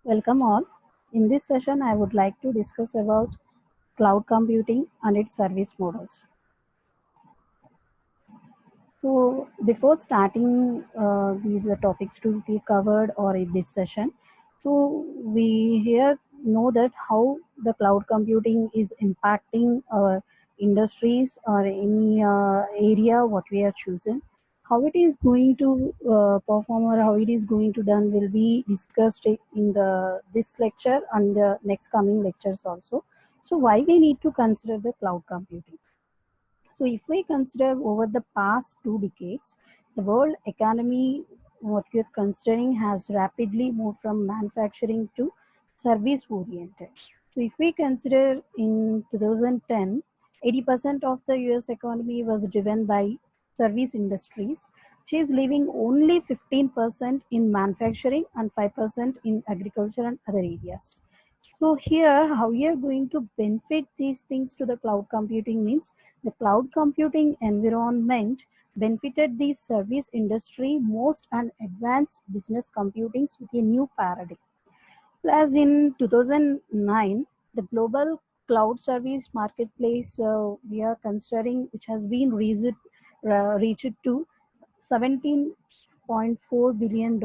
Welcome all. In this session, I would like to discuss about cloud computing and its service models. So, before starting these topics to be covered or in this session, so we here know that how the cloud computing is impacting our industries or any area what we are choosing. How it is going to perform or how it is going to done will be discussed in the this lecture and the next coming lectures also. So why we need to consider the cloud computing? So if we consider over the past 2 decades, the world economy, what we are considering, has rapidly moved from manufacturing to service oriented. So if we consider in 2010, 80% of the US economy was driven by service industries. She is leaving only 15% in manufacturing and 5% in agriculture and other areas. So here, how we are going to benefit these things to the cloud computing means the cloud computing environment benefited the service industry most and advanced business computings with a new paradigm. Plus, in 2009, the global cloud service marketplace we are considering, which has been reached to $17.4 billion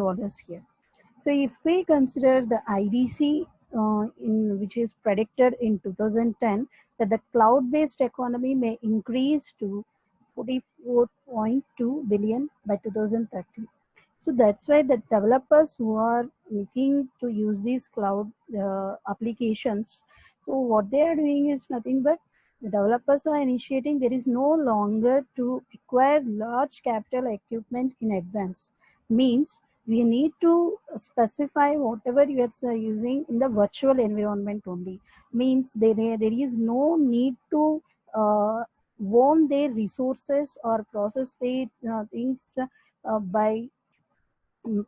here. So if we consider the IDC, in which is predicted in 2010 that the cloud-based economy may increase to 44.2 billion by 2030. So that's why the developers who are looking to use these cloud applications, so what they are doing is nothing but the developers are initiating. There is no longer to acquire large capital equipment in advance. Means we need to specify whatever you are using in the virtual environment only. Means there is no need to own their resources or process their things by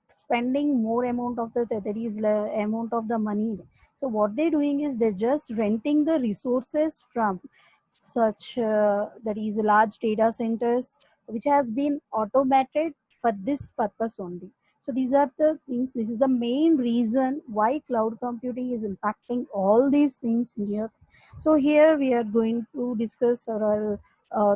spending more amount of the that is amount of the money. So what they're doing is they're just renting the resources from such that is large data centers which has been automated for this purpose only. So these are the things, this is the main reason why cloud computing is impacting all these things in here. So here we are going to discuss several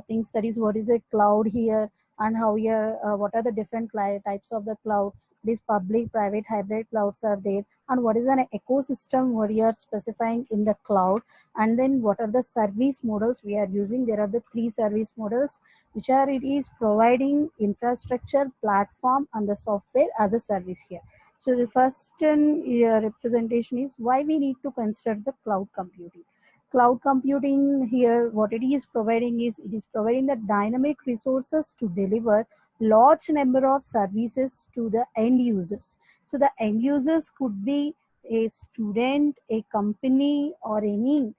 things, that is what is a cloud here, and how we are what are the different types of the cloud. These public, private, hybrid clouds are there, and what is an ecosystem what you are specifying in the cloud, and then what are the service models we are using. There are the three service models which are it is providing infrastructure, platform, and the software as a service here. So the first representation is why we need to consider the cloud computing. Cloud computing here, what it is providing is it is providing the dynamic resources to deliver large number of services to the end users. So the end users could be a student, a company, or any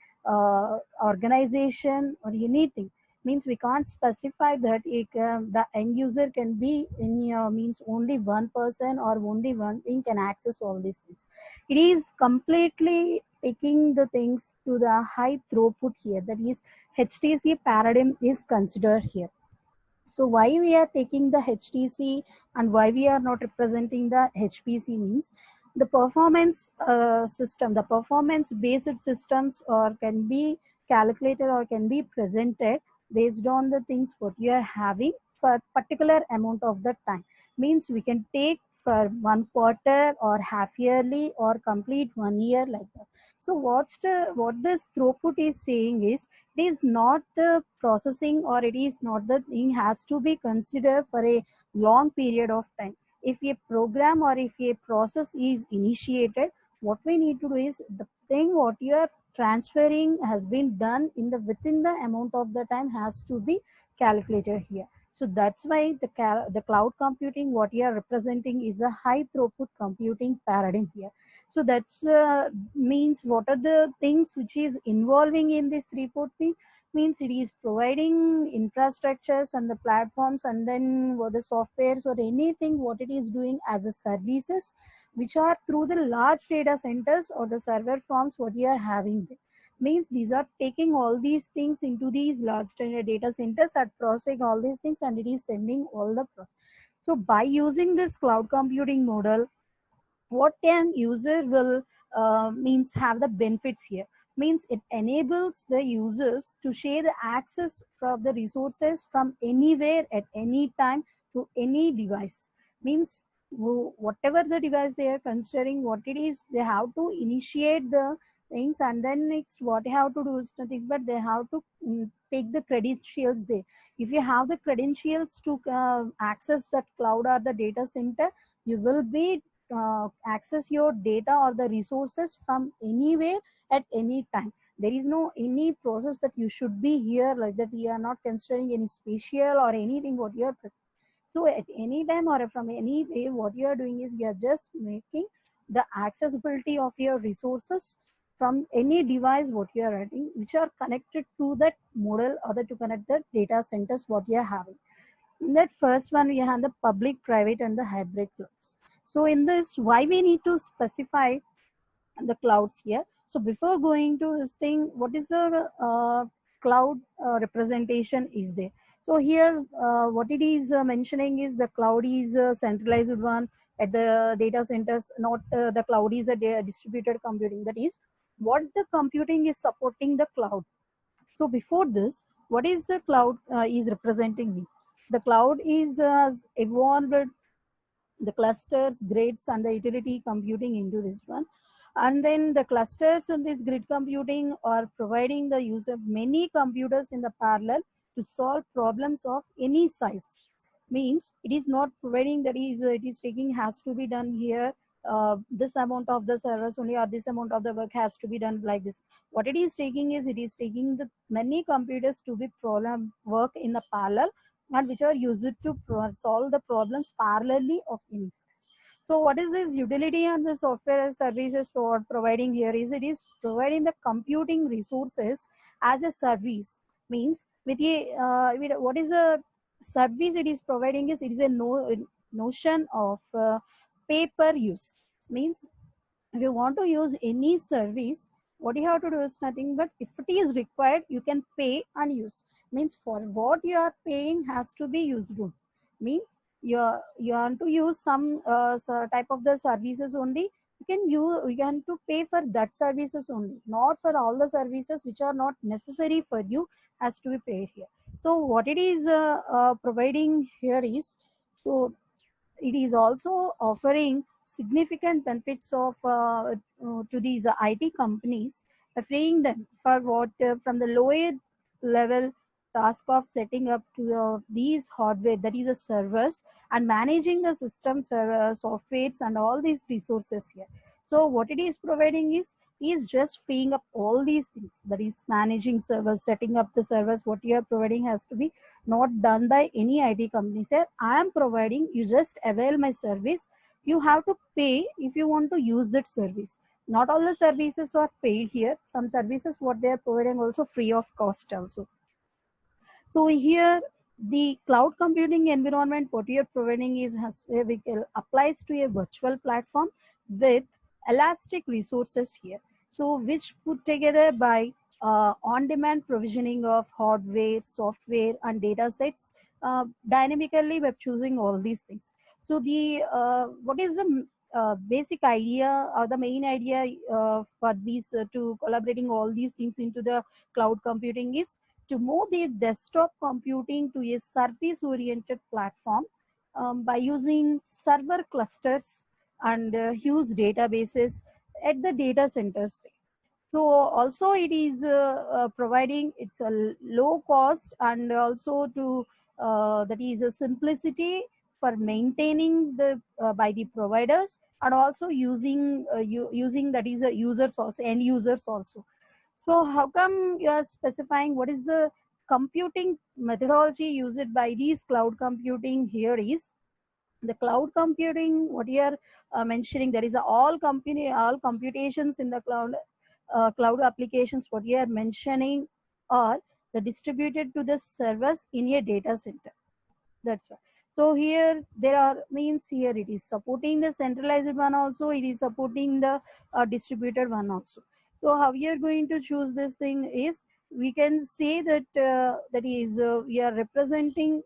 organization or anything. Means we can't specify that the end user can be any means only one person or only one thing can access all these things. It is completely taking the things to the high throughput here, that is HTC paradigm is considered here. So why we are taking the HTC and why we are not representing the HPC means the performance system, the performance based systems or can be calculated or can be presented based on the things what you are having for particular amount of the time. Means we can take for 1 quarter or half yearly or complete 1 year like that. So what this throughput is saying is it is not the processing or it is not the thing has to be considered for a long period of time. If a program or if a process is initiated, what we need to do is the thing what you are transferring has been done in the within the amount of the time has to be calculated here. So that's why the cloud computing what you are representing is a high throughput computing paradigm here. So that's means what are the things which is involving in this 340 means it is providing infrastructures and the platforms, and then what the softwares or anything what it is doing as a services which are through the large data centers or the server farms what you are having there. Means these are taking all these things into these large data centers and processing all these things, and it is sending all the process. So by using this cloud computing model, what can user will means have the benefits here, means it enables the users to share the access from the resources from anywhere at any time to any device, means whatever the device they are considering, what it is, they have to initiate the things, and then next what they have to do is nothing but they have to take the credentials there. If you have the credentials to access that cloud or the data center, you will be access your data or the resources from anywhere at any time. There is no any process that you should be here, like that you are not considering any spatial or anything what you are. So at any time or from any way, what you are doing is you are just making the accessibility of your resources from any device what you are writing, which are connected to that model or to connect the data centers what you are having. In that first one, we have the public, private, and the hybrid clouds. So in this, why we need to specify the clouds here. So before going to this thing, what is the cloud representation is there. So here, what it is mentioning is the cloud is a centralized one at the data centers, not the cloud is a distributed computing. That is, what the computing is supporting the cloud. So before this, what is the cloud is representing me? The cloud is evolved the clusters, grids, and the utility computing into this one. And then the clusters on this grid computing are providing the user many computers in the parallel to solve problems of any size. Means it is not providing that is it is taking has to be done here. This amount of the servers only or this amount of the work has to be done like this. What it is taking is it is taking the many computers to be problem work in the parallel and which are used to solve the problems parallelly of instances. So what is this utility and the software services for providing here is it is providing the computing resources as a service. Means with a what is the service it is providing is it is a notion of pay per use. Means if you want to use any service, what you have to do is nothing but if it is required you can pay and use. Means for what you are paying has to be used on. Means you want to use some type of the services only, you can to pay for that services only, not for all the services which are not necessary for you has to be paid here. So what it is providing here is, so it is also offering significant benefits of to these IT companies, freeing them for what from the lower level task of setting up to these hardware, that is the servers, and managing the systems, softwares, and all these resources here. So what it is providing is just freeing up all these things, that is managing servers, setting up the servers. What you are providing has to be not done by any IT company. Sir, I am providing, you just avail my service. You have to pay if you want to use that service. Not all the services are paid here. Some services what they are providing also free of cost also. So here the cloud computing environment what you are providing is applies to a virtual platform with elastic resources here. So which put together by on-demand provisioning of hardware, software, and data sets dynamically by choosing all these things. So the what is the basic idea or the main idea for these to collaborating all these things into the cloud computing is to move the desktop computing to a service-oriented platform by using server clusters and huge databases at the data centers. So also it is providing it's a low cost and also to that is a simplicity for maintaining the by the providers and also using using that is users also end users also. So how come you are specifying what is the computing methodology used by these cloud computing here is the cloud computing what you are mentioning, there is a all computations in the cloud applications what you are mentioning are the distributed to the servers in a data center. That's right. So here there are means here it is supporting the centralized one also, it is supporting the distributed one also. So how we are going to choose this thing is we can say that that is we are representing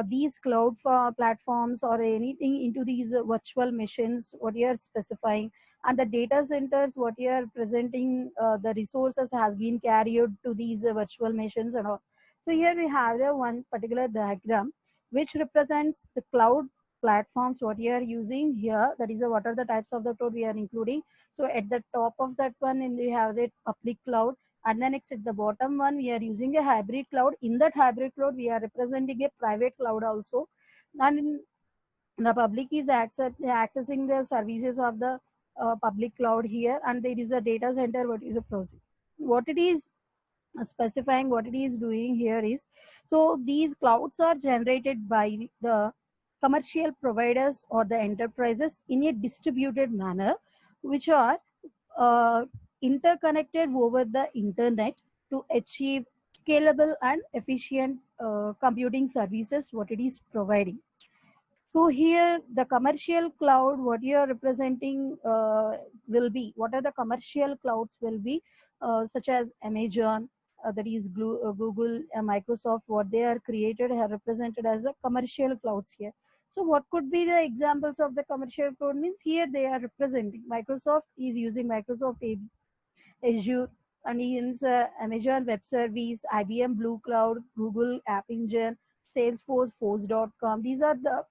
these cloud platforms or anything into these virtual machines what you are specifying, and the data centers what you are presenting, the resources has been carried to these virtual machines and all. So here we have the one particular diagram which represents the cloud platforms what you are using here. That is what are the types of the cloud we are including. So at the top of that one, and we have the public cloud, and then next at the bottom one we are using a hybrid cloud. In that hybrid cloud we are representing a private cloud also, and the public is accessing the services of the public cloud here, and there is a data center what is a process. What it is specifying, what it is doing here is, so these clouds are generated by the commercial providers or the enterprises in a distributed manner, which are uh, interconnected over the internet to achieve scalable and efficient computing services what it is providing. So here the commercial cloud what you are representing will be, what are the commercial clouds will be, such as Amazon, that is Google, Microsoft, what they are created are represented as a commercial clouds here. So what could be the examples of the commercial cloud means, here they are representing Microsoft is using Microsoft Azure, and is Amazon Web Service, IBM Blue Cloud, Google App Engine, Salesforce, Force.com. These are the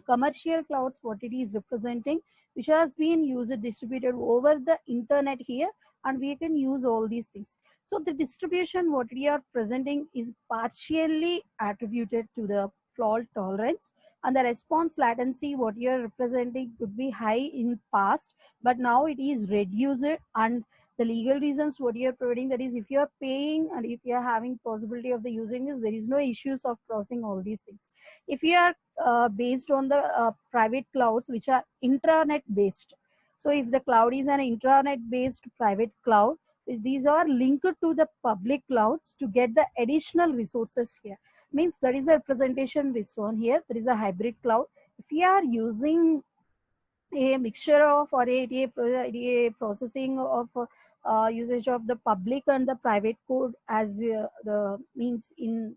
commercial clouds what it is representing, which has been used distributed over the internet here, and we can use all these things. So the distribution what we are presenting is partially attributed to the fault tolerance, and the response latency what you are representing could be high in past, but now it is reduced. And the legal reasons what you are providing, that is if you are paying and if you are having possibility of the using this, there is no issues of crossing all these things. If you are based on the private clouds which are intranet based, so if the cloud is an intranet based private cloud, these are linked to the public clouds to get the additional resources here. Means there is a representation this one here, there is a hybrid cloud. If you are using a mixture of or a processing of usage of the public and the private code as the means in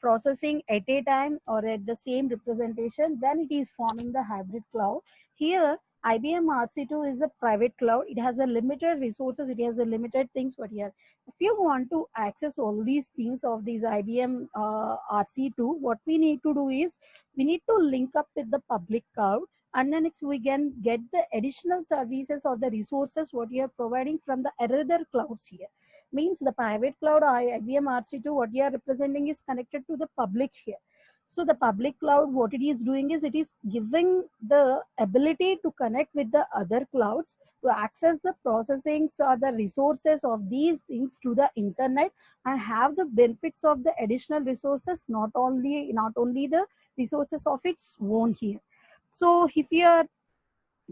processing at a time or at the same representation, then it is forming the hybrid cloud. Here IBM RC2 is a private cloud. It has a limited resources, it has a limited things, but here if you want to access all these things of these IBM RC2, what we need to do is we need to link up with the public cloud, and then next we can get the additional services or the resources what you are providing from the other clouds here. Means the private cloud IBM RC2 what you are representing is connected to the public here. So the public cloud what it is doing is it is giving the ability to connect with the other clouds to access the processings or the resources of these things to the internet and have the benefits of the additional resources, not only the resources of its own here. So if you are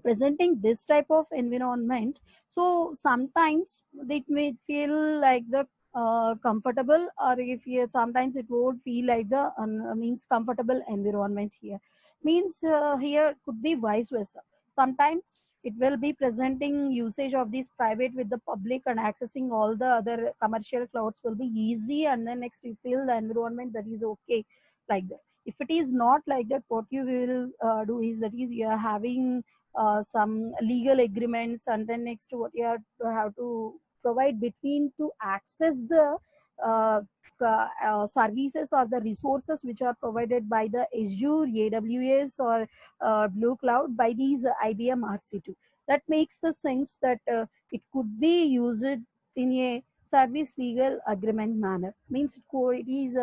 presenting this type of environment, so sometimes it may feel like the comfortable, or if you sometimes it would feel like the means comfortable environment here. Means here could be vice versa. Sometimes it will be presenting usage of this private with the public, and accessing all the other commercial clouds will be easy, and then next you feel the environment that is okay like that. If it is not like that, what you will do is that is you are having some legal agreements, and then next what you have to provide between to access the uh, services or the resources which are provided by the Azure, AWS, or Blue Cloud by these IBM RC2. That makes the sense that it could be used in a service legal agreement manner. Means it is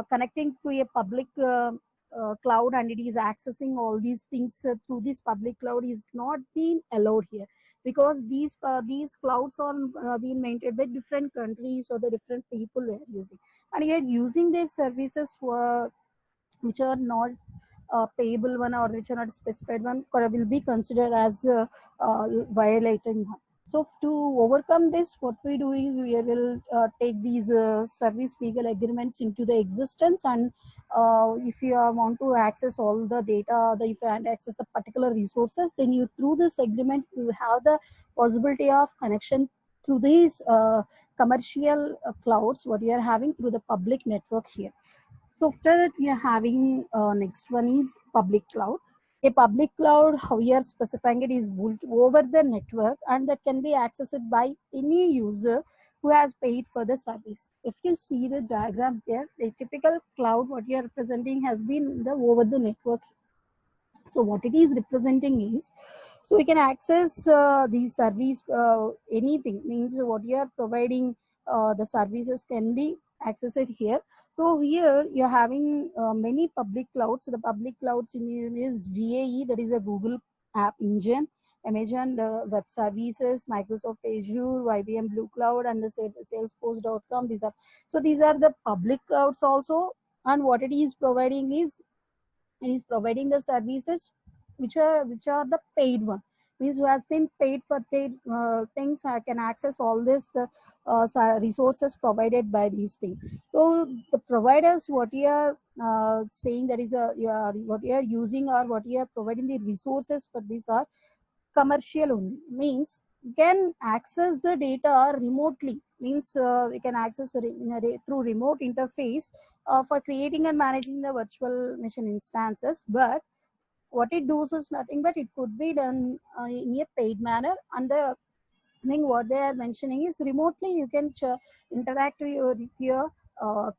connecting to a public cloud, and it is accessing all these things through this public cloud is not being allowed here, because these clouds are being maintained by different countries or the different people they are using, and yet using their services for which are not payable one or which are not specified one will be considered as violating one. So to overcome this, what we do is we will take these service legal agreements into the existence, and if you want to access all the data, if you want to access the particular resources, then you through this agreement you have the possibility of connection through these commercial clouds what you are having through the public network here. So after that, we are having next one is public cloud. A public cloud, how we are specifying it, is built over the network and that can be accessed by any user who has paid for the service. If you see the diagram there, the typical cloud what you are representing has been the over the network. So what it is representing is, so we can access these service, anything means what you are providing, the services can be accessed here. So here you're having many public clouds. The public clouds in is GAE, that is a Google app engine, Amazon web services, Microsoft Azure, IBM Blue Cloud, and the salesforce.com. These are the public clouds also. And what it is providing is, and is providing the services which are the paid one, means who has been paid for the things, can access all this the resources provided by these things. So the providers what you are saying, that is what you are using or what you are providing the resources for these are commercial only, means you can access the data remotely, means we can access through remote interface for creating and managing the virtual machine instances. But what it does is nothing but it could be done in a paid manner. And the thing what they are mentioning is remotely you can interact with your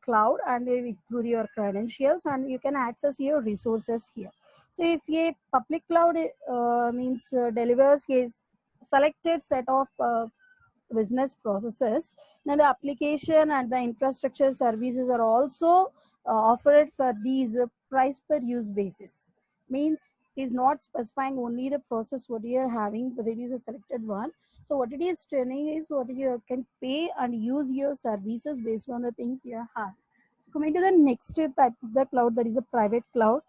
cloud and through your credentials, and you can access your resources here. So if a public cloud means delivers a selected set of business processes, then the application and the infrastructure services are also offered for these price per use basis, means is not specifying only the process what you are having, but it is a selected one. So what it is training is what you can pay and use your services based on the things you have. So coming to the next type of the cloud, that is a private cloud,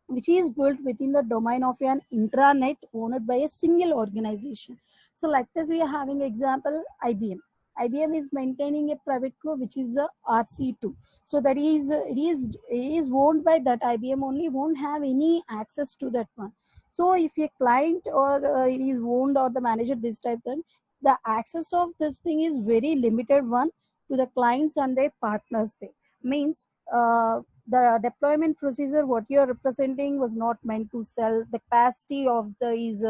which is built within the domain of an intranet owned by a single organization. So like this, we are having example IBM. IBM is maintaining a private cloud which is the RC2. So that is it is owned by that IBM only, won't have any access to that one. So if a client or it is owned or the manager this type, then the access of this thing is very limited one to the clients and their partners. They means the deployment procedure what you are representing was not meant to sell the capacity of the is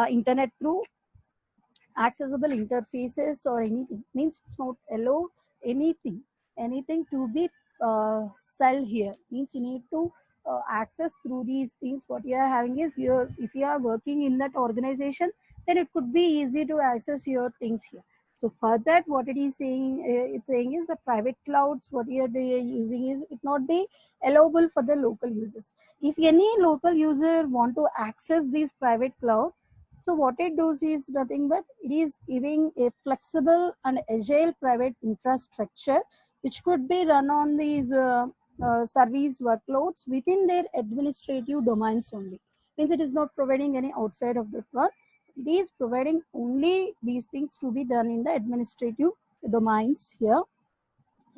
internet through accessible interfaces or anything, means it's not allow anything to be sell here, means you need to access through these things. What you are having is your, if you are working in that organization, then it could be easy to access your things here. So for that, what it is saying, it's saying is the private clouds what you are using is it not be allowable for the local users. If any local user want to access these private cloud, so what it does is nothing but it is giving a flexible and agile private infrastructure which could be run on these service workloads within their administrative domains only. Means it is not providing any outside of that one. It is providing only these things to be done in the administrative domains here.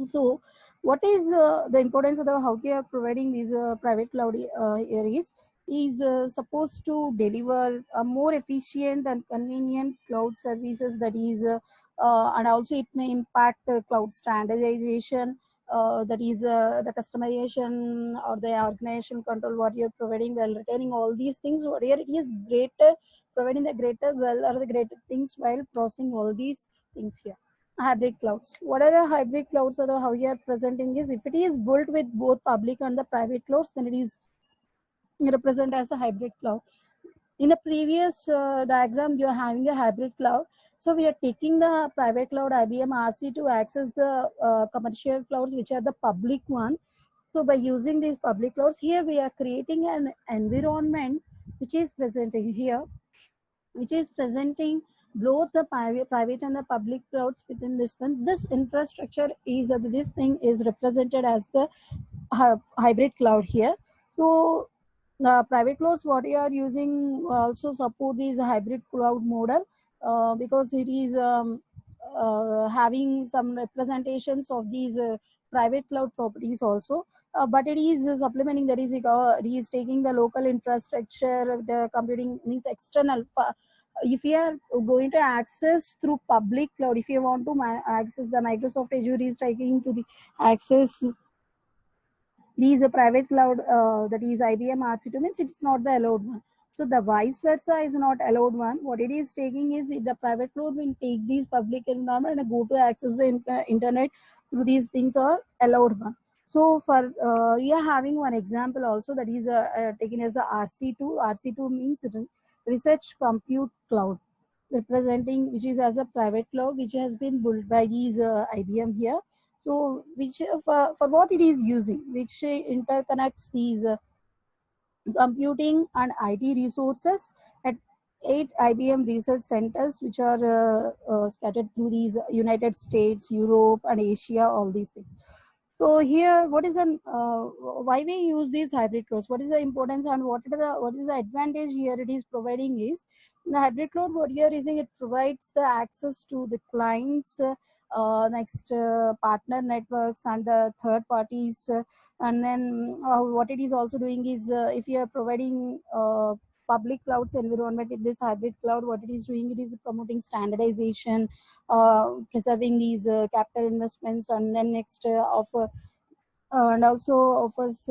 So, what is the importance of the how we are providing these private cloud areas is supposed to deliver a more efficient and convenient cloud services, that is and also it may impact cloud standardization, that is the customization or the organization control what you're providing while retaining all these things, whatever it is greater, providing the greater well or the greater things while processing all these things here. Hybrid clouds. What are the hybrid clouds, or the how you are presenting is, if it is built with both public and the private clouds, then it is represent as a hybrid cloud. In the previous diagram, you are having a hybrid cloud. So we are taking the private cloud IBM RC to access the commercial clouds, which are the public one. So by using these public clouds, here we are creating an environment which is presenting here, which is presenting both the private and the public clouds within this one. This infrastructure is this thing is represented as the hybrid cloud here. So the private clouds what you are using also support this hybrid cloud model, because it is having some representations of these private cloud properties also. But it is supplementing, that is it is taking the local infrastructure, the computing means external. If you are going to access through public cloud, if you want to access the Microsoft Azure is taking to the access It is a private cloud, that is IBM RC2 means it's not the allowed one. So the vice versa is not allowed one. What it is taking is the private cloud will take these public environment and go to access the internet through these things are allowed one. So for we are having one example also, that is taken as the RC2. RC2 means research compute cloud, representing which is as a private cloud which has been built by these IBM here. So which for what it is using, which interconnects these computing and IT resources at 8 IBM research centers, which are scattered through these United States, Europe, and Asia, all these things. So here, what is an why we use these hybrid clouds? What is the importance and what is the advantage here? It is providing is the hybrid cloud. What you are using, it provides the access to the clients, next partner networks and the third parties, and then what it is also doing is if you are providing public clouds environment in this hybrid cloud, what it is doing, it is promoting standardization, preserving these capital investments, and then next offer and also offers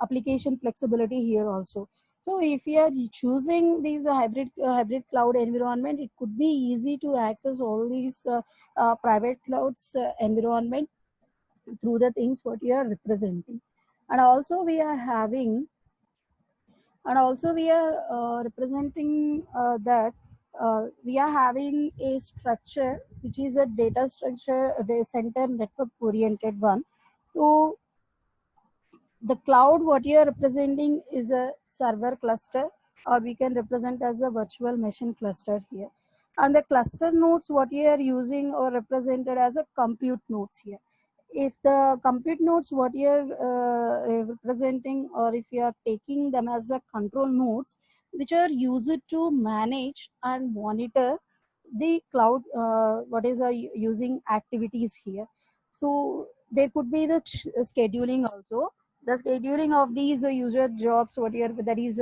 application flexibility here also. So if you are choosing these hybrid cloud environment, it could be easy to access all these private clouds environment through the things what you are representing. And also we are having, and also we are representing that we are having a structure which is a data structure, a center network oriented one. So the cloud what you are representing is a server cluster, or we can represent as a virtual machine cluster here. And the cluster nodes what you are using or represented as a compute nodes here. If the compute nodes what you are representing, or if you are taking them as a control nodes which are used to manage and monitor the cloud, what is using activities here. So there could be the scheduling also, the scheduling of these user jobs, what you are, that is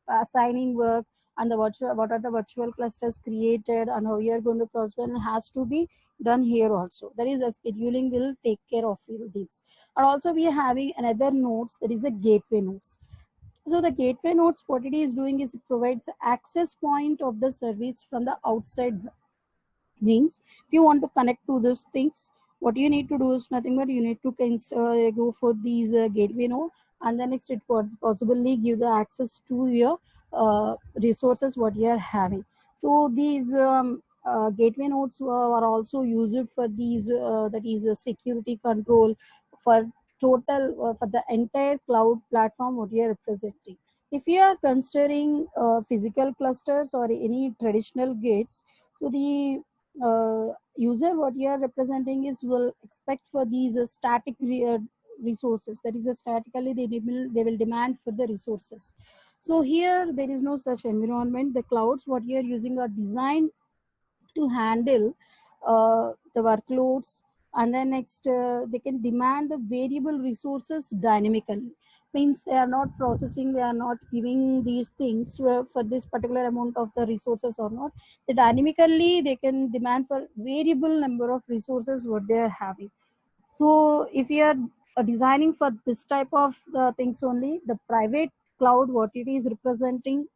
assigning work, and the virtual, what are the virtual clusters created and how you are going to process has to be done here also. That is the scheduling will take care of this. And also we are having another nodes, that is a gateway nodes. So the gateway nodes what it is doing is it provides the access point of the service from the outside. Means if you want to connect to these things, what you need to do is nothing but you need to go for these gateway node, and then next it would possibly give the access to your resources what you are having. So these gateway nodes are also used for these that is a security control for total for the entire cloud platform what you are representing. If you are considering physical clusters or any traditional gates, so the user what you are representing is will expect for these static resources, that is statically they will demand for the resources. So here there is no such environment. The clouds what you are using are designed to handle the workloads, and then next they can demand the variable resources dynamically. Means they are not processing, they are not giving these things for this particular amount of the resources or not. They dynamically they can demand for variable number of resources what they are having. So if you are designing for this type of things only, the private cloud what it is representing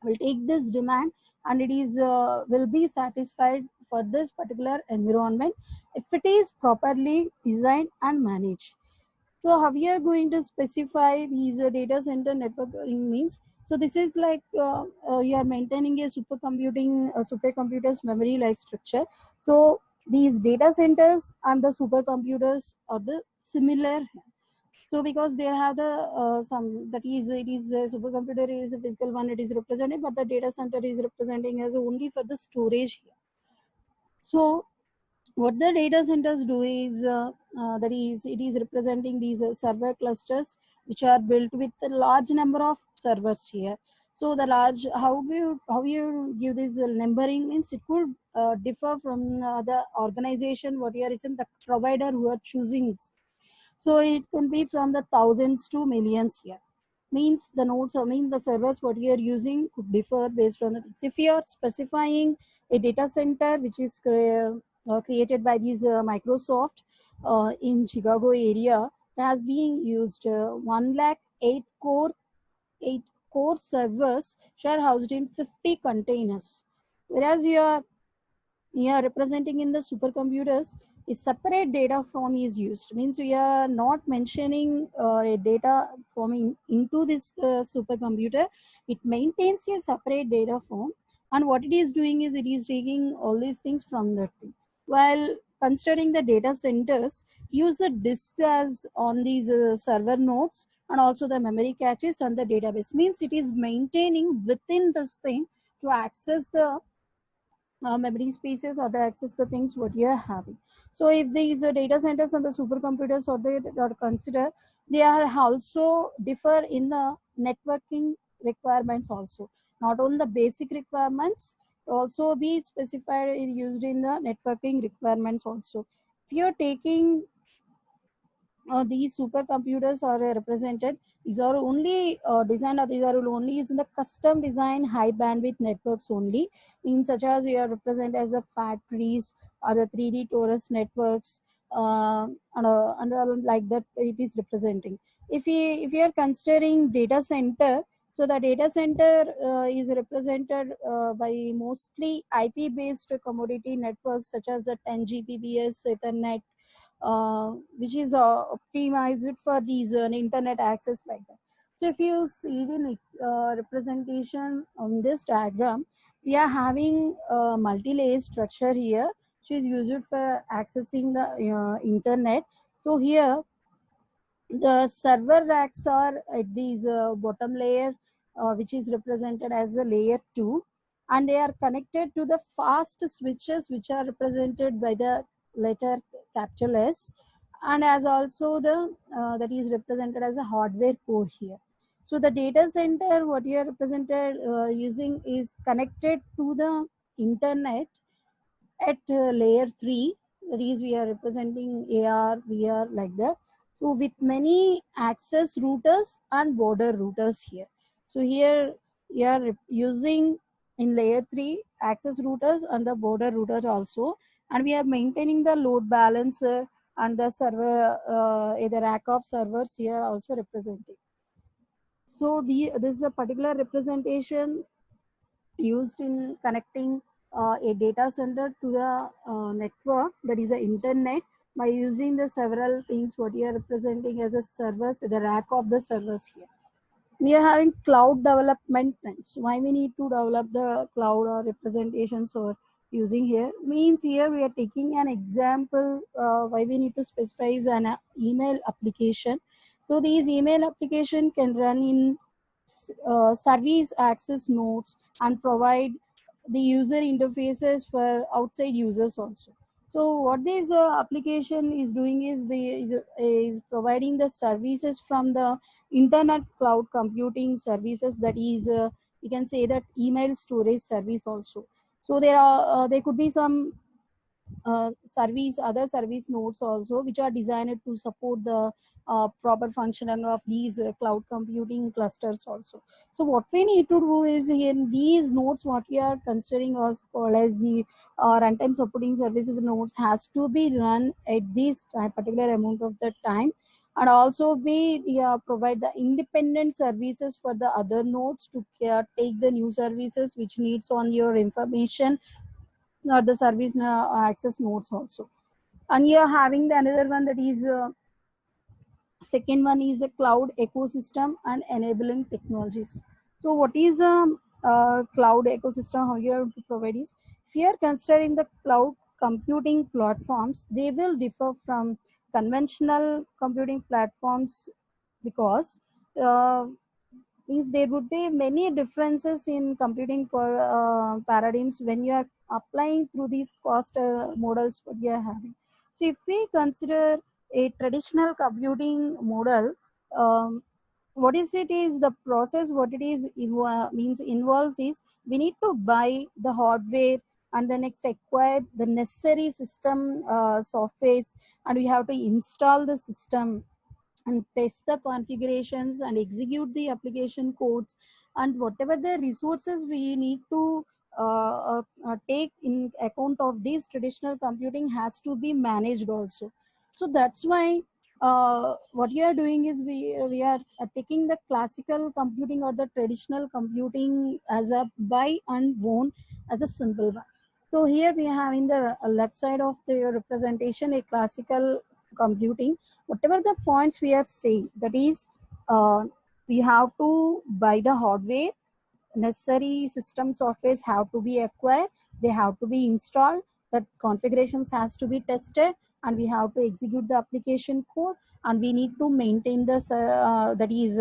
will take this demand, and it is will be satisfied for this particular environment if it is properly designed and managed. So how we are going to specify these data center networking means, so this is like you are maintaining a supercomputer's memory like structure. So these data centers and the supercomputers are the similar. So because they have the some, that is it is a supercomputer is a physical one, it is represented, but the data center is representing as only for the storage here. So what the data centers do is that is it is representing these server clusters which are built with a large number of servers here. So the large, how you give this numbering means it could differ from the organization what you are, is in the provider who are choosing. So it can be from the thousands to millions here. Means the nodes, or mean the servers what you are using could differ based on the things. If you are specifying a data center which is created by these Microsoft in Chicago area, has been used 1 lakh 8 core servers share housed in 50 containers, whereas here representing in the supercomputers a separate data form is used, means we are not mentioning a data forming into this supercomputer. It maintains a separate data form, and what it is doing is it is taking all these things from that thing. While considering the data centers use the disk as on these server nodes, and also the memory caches and the database, means it is maintaining within this thing to access the memory spaces or the access the things what you are having. So if these data centers and the supercomputers or they are considered, they are also differ in the networking requirements also. Not only the basic requirements, also be specified used in the networking requirements also. If you are taking these supercomputers are represented. These are only designed, or these are only using the custom design high bandwidth networks only, in such as you are represented as the factories or the 3D torus networks, and like that it is representing. If you are considering data center, so the data center is represented by mostly IP based commodity networks such as the 10 Gbps Ethernet, which is optimized for these internet access like that. So if you see the next, representation on this diagram, we are having a multi-layer structure here, which is used for accessing the internet. So here the server racks are at these bottom layer, which is represented as a layer 2, and they are connected to the fast switches which are represented by the letter capital S, and as also the that is represented as a hardware core here. So the data center what you are represented using is connected to the internet at layer 3, that is we are representing AR VR like that. So with many access routers and border routers here. So here we are using in layer 3 access routers and the border routers also, and we are maintaining the load balancer and the server, the rack of servers here also representing. So this is a particular representation used in connecting a data center to the network, that is the internet, by using the several things what you are representing as a servers, the rack of the servers here. We are having cloud development trends. Why we need to develop the cloud or representations or using here, means here we are taking an example why we need to specify is an email application. So these email application can run in service access nodes and provide the user interfaces for outside users also. So what this application is doing is is providing the services from the internet cloud computing services, that is we can say that email storage service also. So there could be some other service nodes also, which are designed to support the proper functioning of these cloud computing clusters also. So what we need to do is in these nodes, what we are considering as called as the runtime supporting services nodes has to be run at this particular amount of the time, and also be provide the independent services for the other nodes to take the new services which needs on your information or the service access nodes also. And you're having the another one, that is second one is the cloud ecosystem and enabling technologies. So what is cloud ecosystem, how you have to provide is, if you are considering the cloud computing platforms, they will differ from conventional computing platforms, because means there would be many differences in computing paradigms when you are applying through these cost models what you are having. So if we consider a traditional computing model, um, what is it is the process, what it is means involves is we need to buy the hardware and the next acquire the necessary system softwares, and we have to install the system and test the configurations and execute the application codes, and whatever the resources we need to take in account of this traditional computing has to be managed also. So that's why what you are doing is we are taking the classical computing or the traditional computing as a buy and own as a simple one. So here we have in the left side of the representation a classical computing. Whatever the points we are saying, that is, we have to buy the hardware, necessary system softwares have to be acquired, they have to be installed, that configurations has to be tested, and we have to execute the application code, and we need to maintain the that is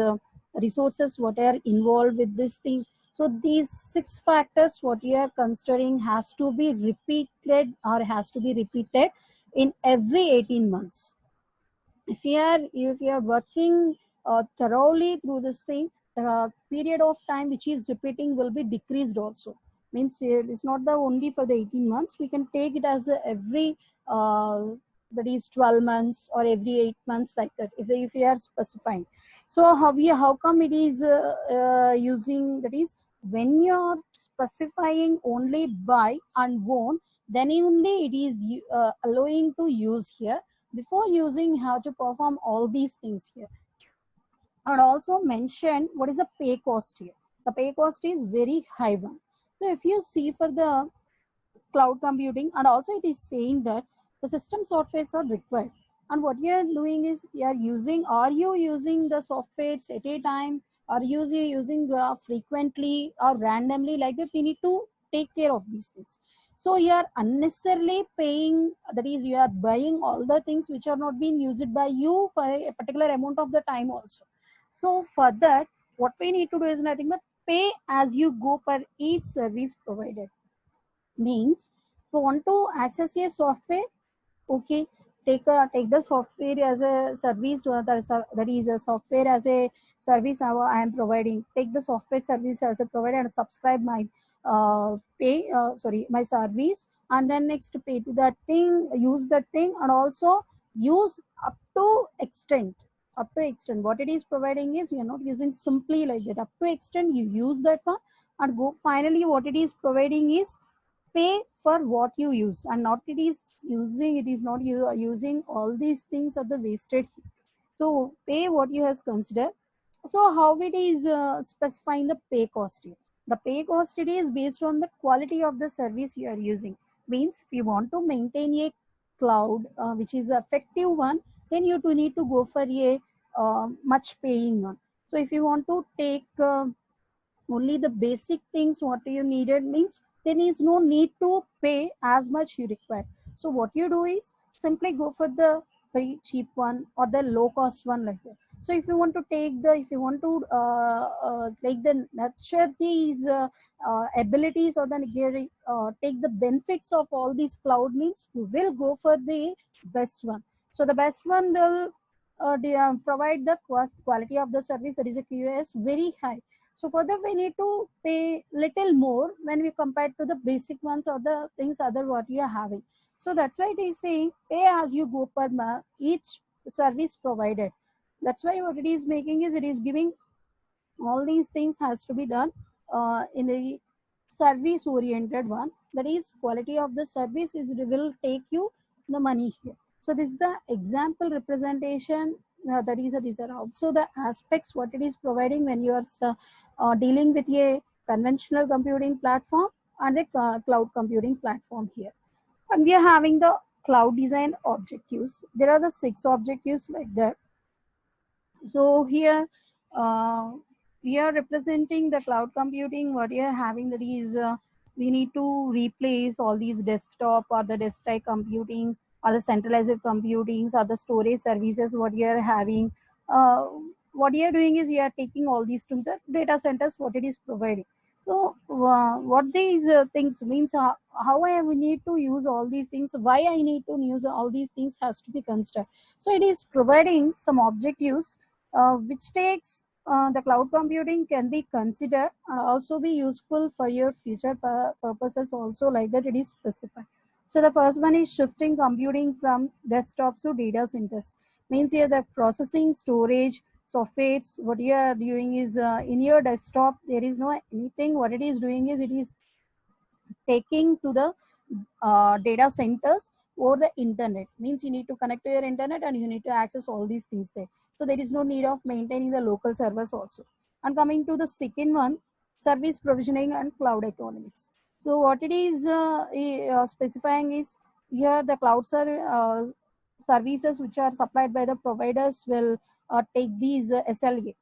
resources what are involved with this thing. So these 6 factors what you are considering has to be repeated or has to be repeated in every 18 months. If you are working thoroughly through this thing, the period of time which is repeating will be decreased also. Means it's not the only for the 18 months, we can take it as every uh, that is 12 months or every 8 months, like that, if you are specifying. So how come it is using, that is, when you are specifying only buy and own, then only it is allowing to use here. Before using, how to perform all these things here. And also mention what is the pay cost here. The pay cost is very high one. So if you see for the cloud computing, and also it is saying that the system softwares are required, and what you are doing is are you using the softwares at a time, or using frequently or randomly, like that we need to take care of these things. So you are unnecessarily paying, that is, you are buying all the things which are not being used by you for a particular amount of the time also. So for that, what we need to do is nothing but pay as you go per each service provided. Means, if you want to access a software, okay, take the software as a service, that is a software as a service I am providing. Take the software service as a provider and subscribe my my service, and then next pay to that thing, use that thing, and also use up to extent what it is providing is, you are not using simply like that. Up to extent you use that one, and go finally what it is providing is pay for what you use, and not it is not you are using all these things of the wasted. So pay what you has considered. So how it is specifying the pay cost here? The pay cost, it is based on the quality of the service you are using. Means, if you want to maintain a cloud which is effective one, then you do need to go for a much paying one. So if you want to take only the basic things what you needed, means there is no need to pay as much you require. So what you do is simply go for the very cheap one or the low cost one, like that. So if you want to take the nurture these abilities, or then take the benefits of all these cloud, means you will go for the best one. So the best one will provide the quality of the service, that is a QoS very high. So further, we need to pay little more when we compare to the basic ones or the things other what you are having. So that's why it is saying pay as you go per each service provided. That's why what it is making is, it is giving all these things has to be done in a service oriented one. That is, quality of the service is will take you the money here. So this is the example representation, that is, these are also the aspects what it is providing when you are dealing with a conventional computing platform and a cloud computing platform here. And we are having the cloud design objectives. There are the 6 objectives like that. So here uh, we are representing the cloud computing. What we are having, that is, we need to replace all these desktop or the desktop computing or the centralized computings or the storage services what you are having. Uh, what you are doing is you are taking all these to the data centers what it is providing. So what these things means, how I need to use all these things, why I need to use all these things has to be considered. So it is providing some objectives which takes the cloud computing can be considered and also be useful for your future purposes also, like that it is specified. So the first one is shifting computing from desktops to data centers. Means here the processing, storage, softwares, what you are doing is in your desktop, there is no anything. What it is doing is it is taking to the data centers. over the internet. Means you need to connect to your internet and you need to access all these things there. So there is no need of maintaining the local servers also. And coming to the second one, service provisioning and cloud economics. So what it is specifying is, here the services which are supplied by the providers will take these SLA.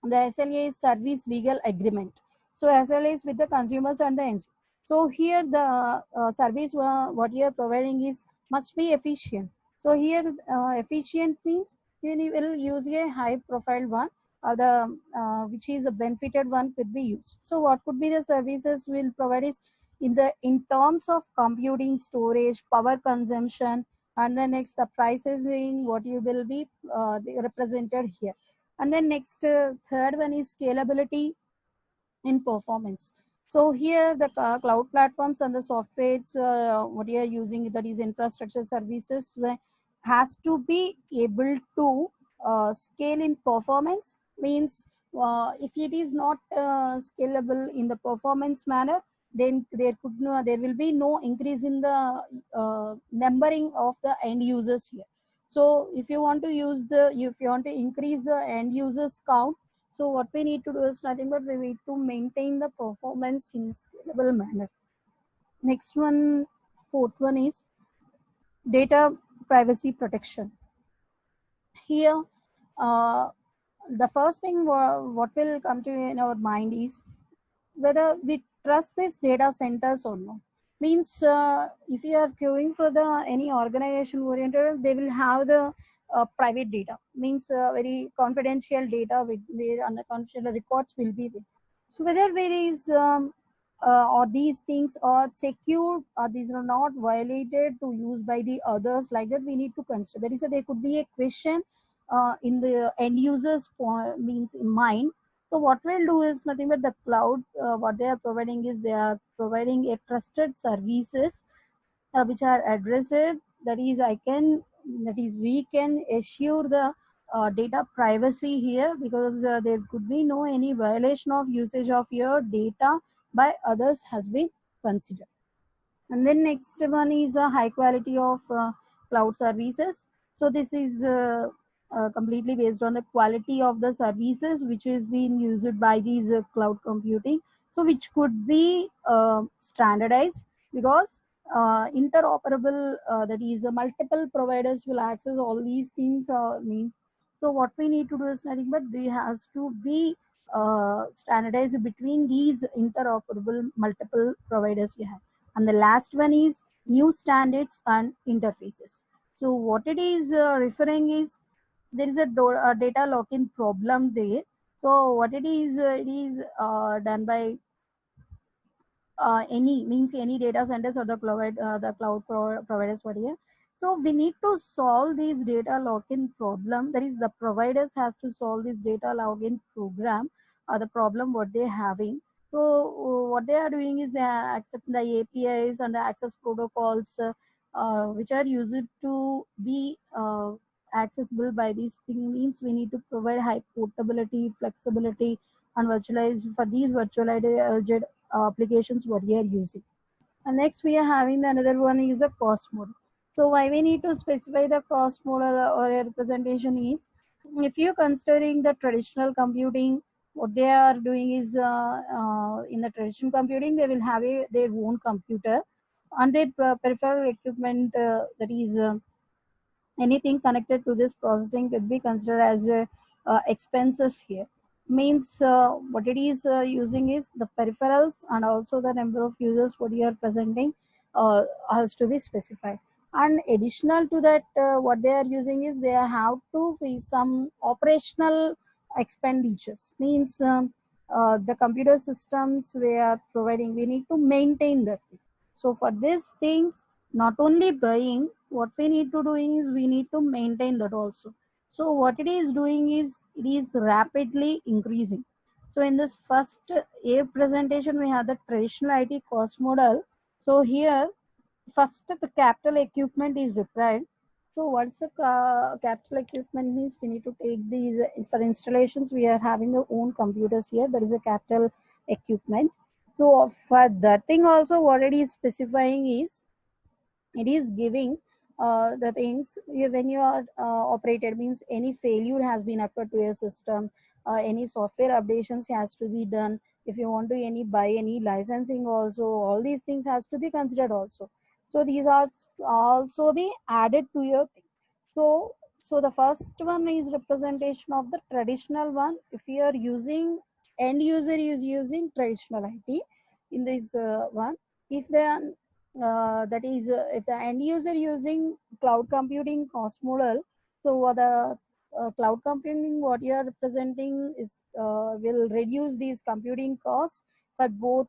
The SLA is service legal agreement. So SLA is with the consumers and the end. So here the service what you are providing is must be efficient. So here efficient means you will use a high profile one, or the which is a benefited one could be used. So what could be the services will provide is in terms of computing, storage, power consumption, and the next the pricing what you will be represented here. And then next third one is scalability in performance. So here the cloud platforms and the softwares what you are using, that is infrastructure services, has to be able to scale in performance. Means if it is not scalable in the performance manner, then there will be no increase in the numbering of the end users here. So if you want to increase the end users count, so what we need to do is nothing but we need to maintain the performance in a scalable manner. Next one, fourth one is data privacy protection. Here, the first thing what will come to in our mind is whether we trust these data centers or not. Means if you are going for the any organization oriented, they will have the private data. Means very confidential data with where and the confidential records will be there. So whether there is or these things are secure or these are not violated to use by the others, like that we need to consider. There is there could be a question in the end users means in mind. So what we'll do is nothing but the cloud, what they are providing is they are providing a trusted services which are addressed. That is, we can assure the data privacy here, because there could be no any violation of usage of your data by others has been considered. And then next one is a high quality of cloud services. So this is completely based on the quality of the services which is being used by these cloud computing. So which could be standardized, because interoperable, that is multiple providers will access all these things means. So what we need to do is nothing but they has to be standardized between these interoperable multiple providers we have. And the last one is new standards and interfaces. So what it is referring is, there is a data lock-in problem there. So what it is done by any means any data centers or the providers what here. So we need to solve this data lock-in problem. That is, the providers has to solve this data login program or the problem what they're having. So what they are doing is they are accepting the APIs and the access protocols which are used to be accessible by these things. Means we need to provide high portability, flexibility, and virtualize for these virtualized applications what we are using. And next we are having the another one is the cost model. So why we need to specify the cost model or a representation is, if you considering the traditional computing, what they are doing is in the traditional computing they will have their own computer, and their peripheral equipment, that is anything connected to this processing could be considered as expenses here. Means what it is using is the peripherals and also the number of users what you are presenting has to be specified. And additional to that, what they are using is they have to be some operational expenditures. Means the computer systems we are providing, we need to maintain that thing. So for these things, not only buying, what we need to do is we need to maintain that also. So what it is doing is it is rapidly increasing. So in this first A presentation we have the traditional IT cost model. So here first the capital equipment is required. So what's the capital equipment means, we need to take these for installations. We are having the own computers here. There is a capital equipment. So for that thing also what it is specifying is it is giving the things when you are operated, means any failure has been occurred to your system, any software updations has to be done. If you want to any buy any licensing also, all these things has to be considered also. So these are also be added to your thing. So the first one is representation of the traditional one. If you are using, end user is using traditional IT in this one. If they are that is if the end user using cloud computing cost model, so the cloud computing what you are representing is will reduce these computing costs for both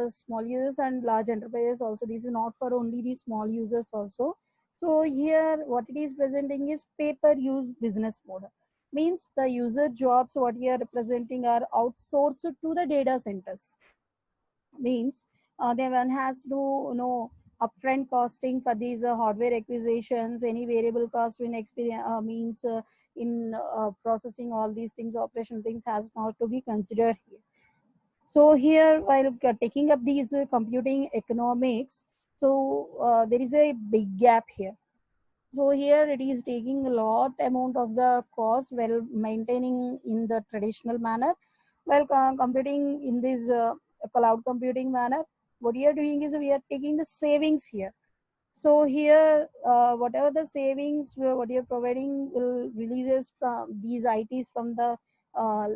small users and large enterprises also. This is not for only the small users also. So here what it is presenting is pay per use business model, means the user jobs what you are representing are outsourced to the data centers. Means then one has to know upfront costing for these hardware acquisitions, any variable cost in experience means in processing all these things, operation things has not to be considered here. So here while taking up these computing economics, so there is a big gap here. So here it is taking a lot amount of the cost while maintaining in the traditional manner, while computing in this cloud computing manner. What we are doing is we are taking the savings here. So here, whatever the savings what you're providing will releases from these ITs from the uh,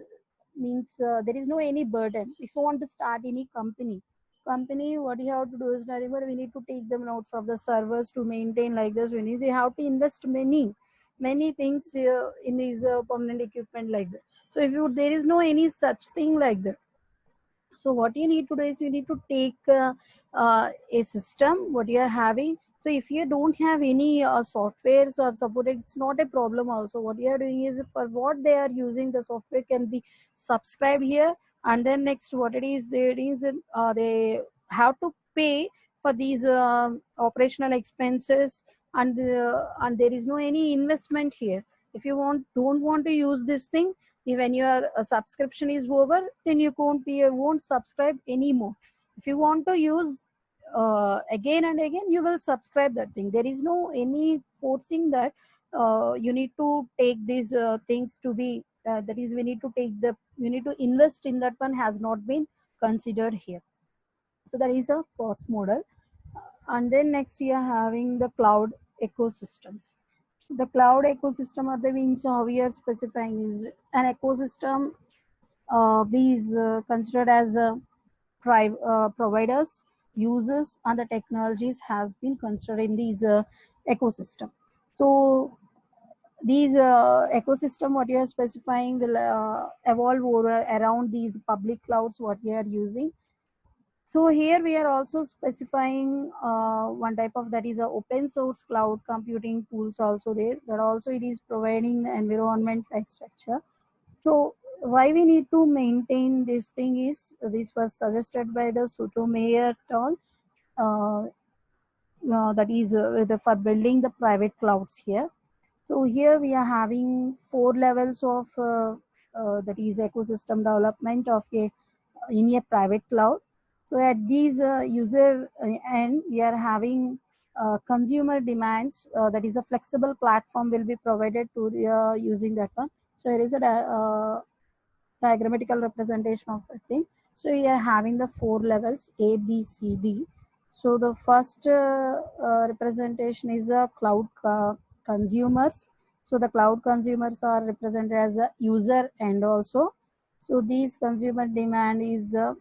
means there is no any burden. If you want to start any company, what you have to do is nothing but we need to take them notes of the servers to maintain like this. We need to have to invest many things in these permanent equipment like that. So if you there is no any such thing like that. So what you need to do is you need to take a system what you are having. So if you don't have any softwares or support, it's not a problem also. What you are doing is for what they are using, the software can be subscribed here. And then next what it is there is they have to pay for these operational expenses. And there is no any investment here. If you don't want to use this thing, when your subscription is over, then you won't subscribe anymore. If you want to use again and again, you will subscribe that thing. There is no any forcing that you need to take these things to be that is we need to take the you need to invest in that one has not been considered here. So that is a cost model. And then next you are having the cloud ecosystems. The cloud ecosystem or the means how we are specifying is an ecosystem these considered as providers, users, and the technologies has been considered in these ecosystem. So these ecosystem what you are specifying will evolve over around these public clouds what you are using. So here we are also specifying one type of that is a open source cloud computing tools also there. That also it is providing the environment like structure. So why we need to maintain this thing is this was suggested by the Sotomayor et al. Uh, that is for building the private clouds here. So here we are having four levels of that is ecosystem development of a in a private cloud. So at these user end, we are having consumer demands. That is a flexible platform will be provided to using that one. So here is a diagrammatical representation of the thing. So we are having the four levels A, B, C, D. So the first representation is the cloud consumers. So the cloud consumers are represented as a user and also. So these consumer demand is a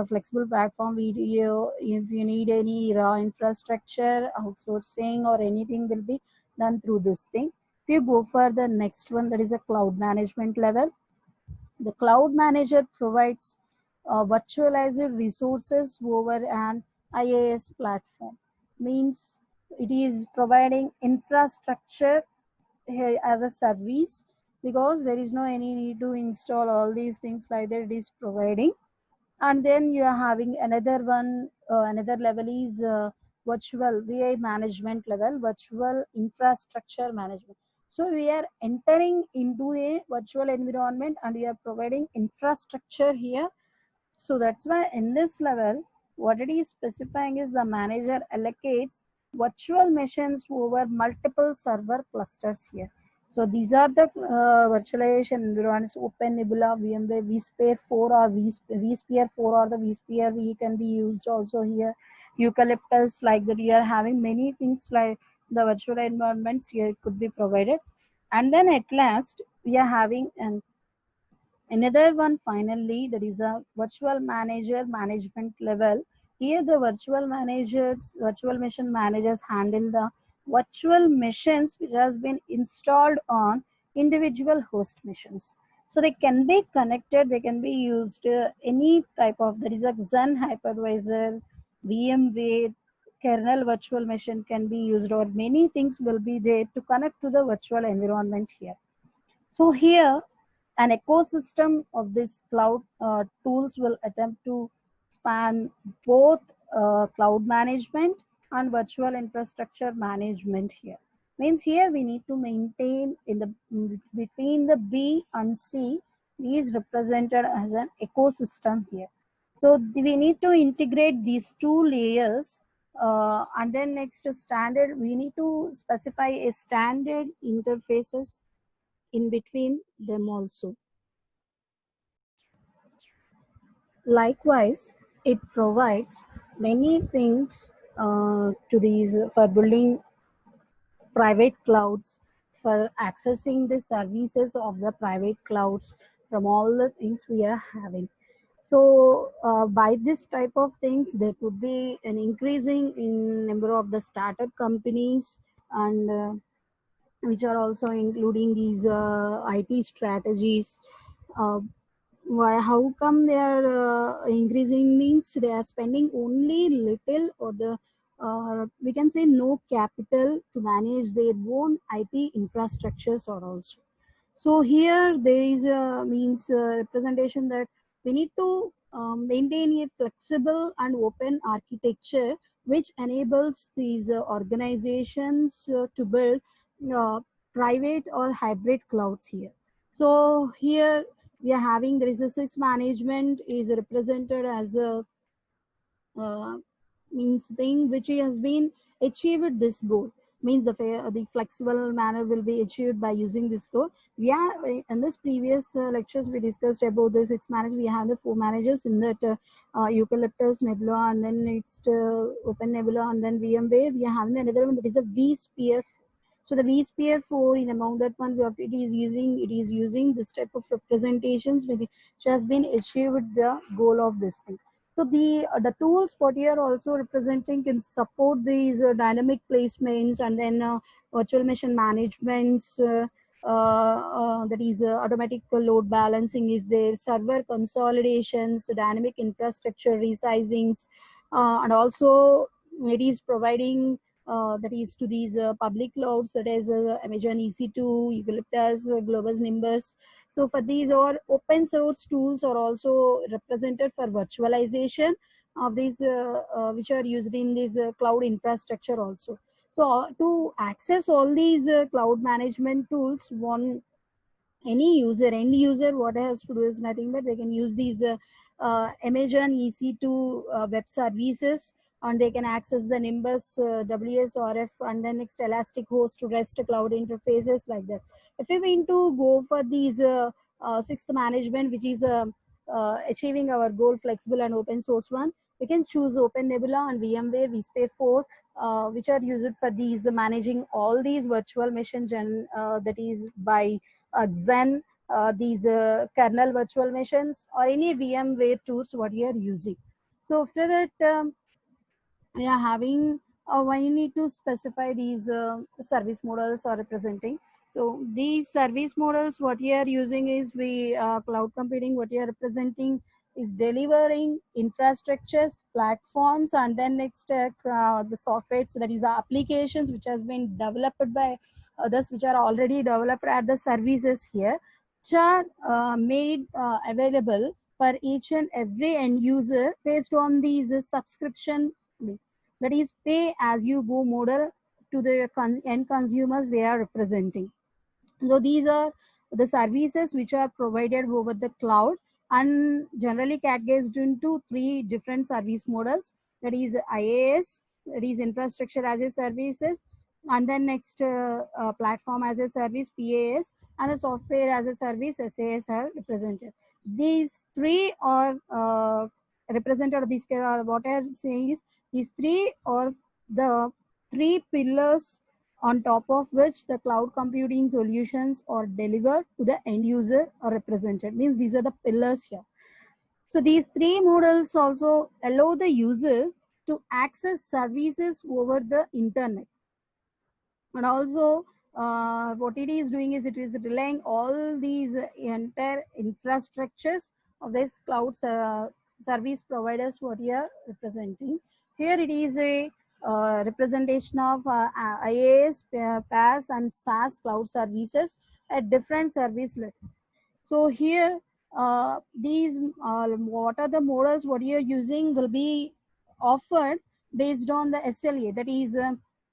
flexible platform. Video, if you need any raw infrastructure, outsourcing or anything will be done through this thing. If you go for the next one, that is a cloud management level. The cloud manager provides virtualized resources over an IaaS platform. Means it is providing infrastructure as a service, because there is no any need to install all these things like that. It is providing. And then you are having another one, another level is virtual VI management level, virtual infrastructure management. So we are entering into a virtual environment and we are providing infrastructure here. So that's why in this level, what it is specifying is the manager allocates virtual machines over multiple server clusters here. So these are the virtualization environments: Open Nebula, VMware, vSphere 4 or vSphere 4 or the vSphere V can be used also here. Eucalyptus, like that, we are having many things like the virtual environments here could be provided. And then at last we are having another one finally, that is a virtual manager management level. Here the virtual machine managers handle the virtual machines which has been installed on individual host machines. So they can be connected, they can be used any type of, there is a Xen hypervisor, VMware, kernel virtual machine can be used, or many things will be there to connect to the virtual environment here. So here an ecosystem of these cloud tools will attempt to span both cloud management and virtual infrastructure management here. Means here we need to maintain in the between the B and C is represented as an ecosystem here. So we need to integrate these two layers, and then next standard, we need to specify a standard interfaces in between them also. Likewise, it provides many things to these for building private clouds, for accessing the services of the private clouds from all the things we are having. So by this type of things, there could be an increasing in number of the startup companies, and which are also including these IT strategies. Uh, why, how come they are increasing? Means they are spending only little, or the we can say no capital to manage their own IT infrastructures or also. So here there is a means representation that we need to maintain a flexible and open architecture which enables these organizations to build uh, private or hybrid clouds here. So here we are having the resources management is represented as a uh, means thing which has been achieved this goal. Means the flexible manner will be achieved by using this goal. Yeah, in this previous lectures we discussed about the six managers. We have the four managers in that Eucalyptus, Nebula, and then it's Open Nebula, and then VMware. We are having another one that is a vSphere. So the vSphere 4, in among that one, what it is using this type of representations which has been achieved the goal of this thing. So the tools what you are also representing can support these dynamic placements, and then virtual machine managements. That is automatic load balancing is there, server consolidations, dynamic infrastructure resizings, and also it is providing that is to these public clouds, that is Amazon EC2, Eucalyptus, Globus, Nimbus. So for these or open source tools are also represented for virtualization of these which are used in this cloud infrastructure also. So to access all these cloud management tools, one end user, what has to do is nothing but they can use these Amazon EC2 web services, and they can access the Nimbus WSRF, and then next Elastic Host to REST cloud interfaces like that. If we want to go for these sixth management, which is achieving our goal, flexible and open source one, we can choose Open Nebula and VMware vSphere 4, which are used for these managing all these virtual machines, and that is by Xen, these kernel virtual machines, or any VMware tools what you are using. So after that, we are having why you need to specify these service models are representing. So these service models what you are using is we cloud computing, what you are representing is delivering infrastructures, platforms, and then next the software, so that is applications which has been developed by others, which are already developed at the services here, which are made available for each and every end user based on these subscription, that is pay as you go model to the end consumers they are representing. So these are the services which are provided over the cloud, and generally categorized into three different service models, that is IaaS, it is infrastructure as a services, and then next platform as a service, PaaS, and the software as a service, SaaS, are represented. These three are represented. These are what I'm saying is these three are the three pillars on top of which the cloud computing solutions are delivered to the end user or represented. Means these are the pillars here. So these three models also allow the user to access services over the internet. And also what it is doing is it is relying all these entire infrastructures of this cloud service providers what you are representing. Here it is a representation of IaaS, PaaS and SaaS cloud services at different service levels. So here these what are the models what you are using will be offered based on the SLA, that is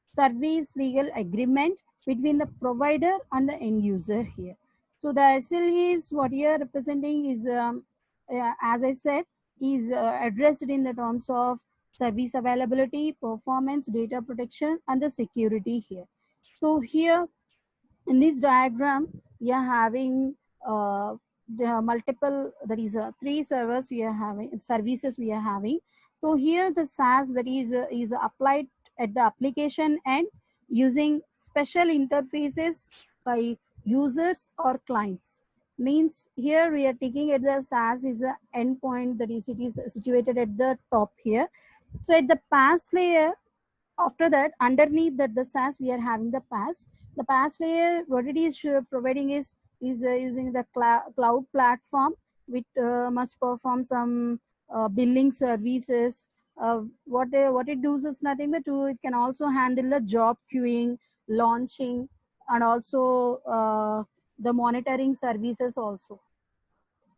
service legal agreement between the provider and the end user here. So the SLA is what you are representing is, as I said, is addressed in the terms of service availability, performance, data protection, and the security here. So here in this diagram, we are having the multiple, that is three servers we are having, services we are having. So here the SaaS that is applied at the application end using special interfaces by users or clients. Means here we are taking at the SaaS is a endpoint, that is it is situated at the top here. So at the PaaS layer, after that underneath that the SaaS we are having the PaaS layer, what it is providing is using the cloud platform which must perform some billing services. What it does is nothing but it can also handle the job queuing, launching, and also the monitoring services also.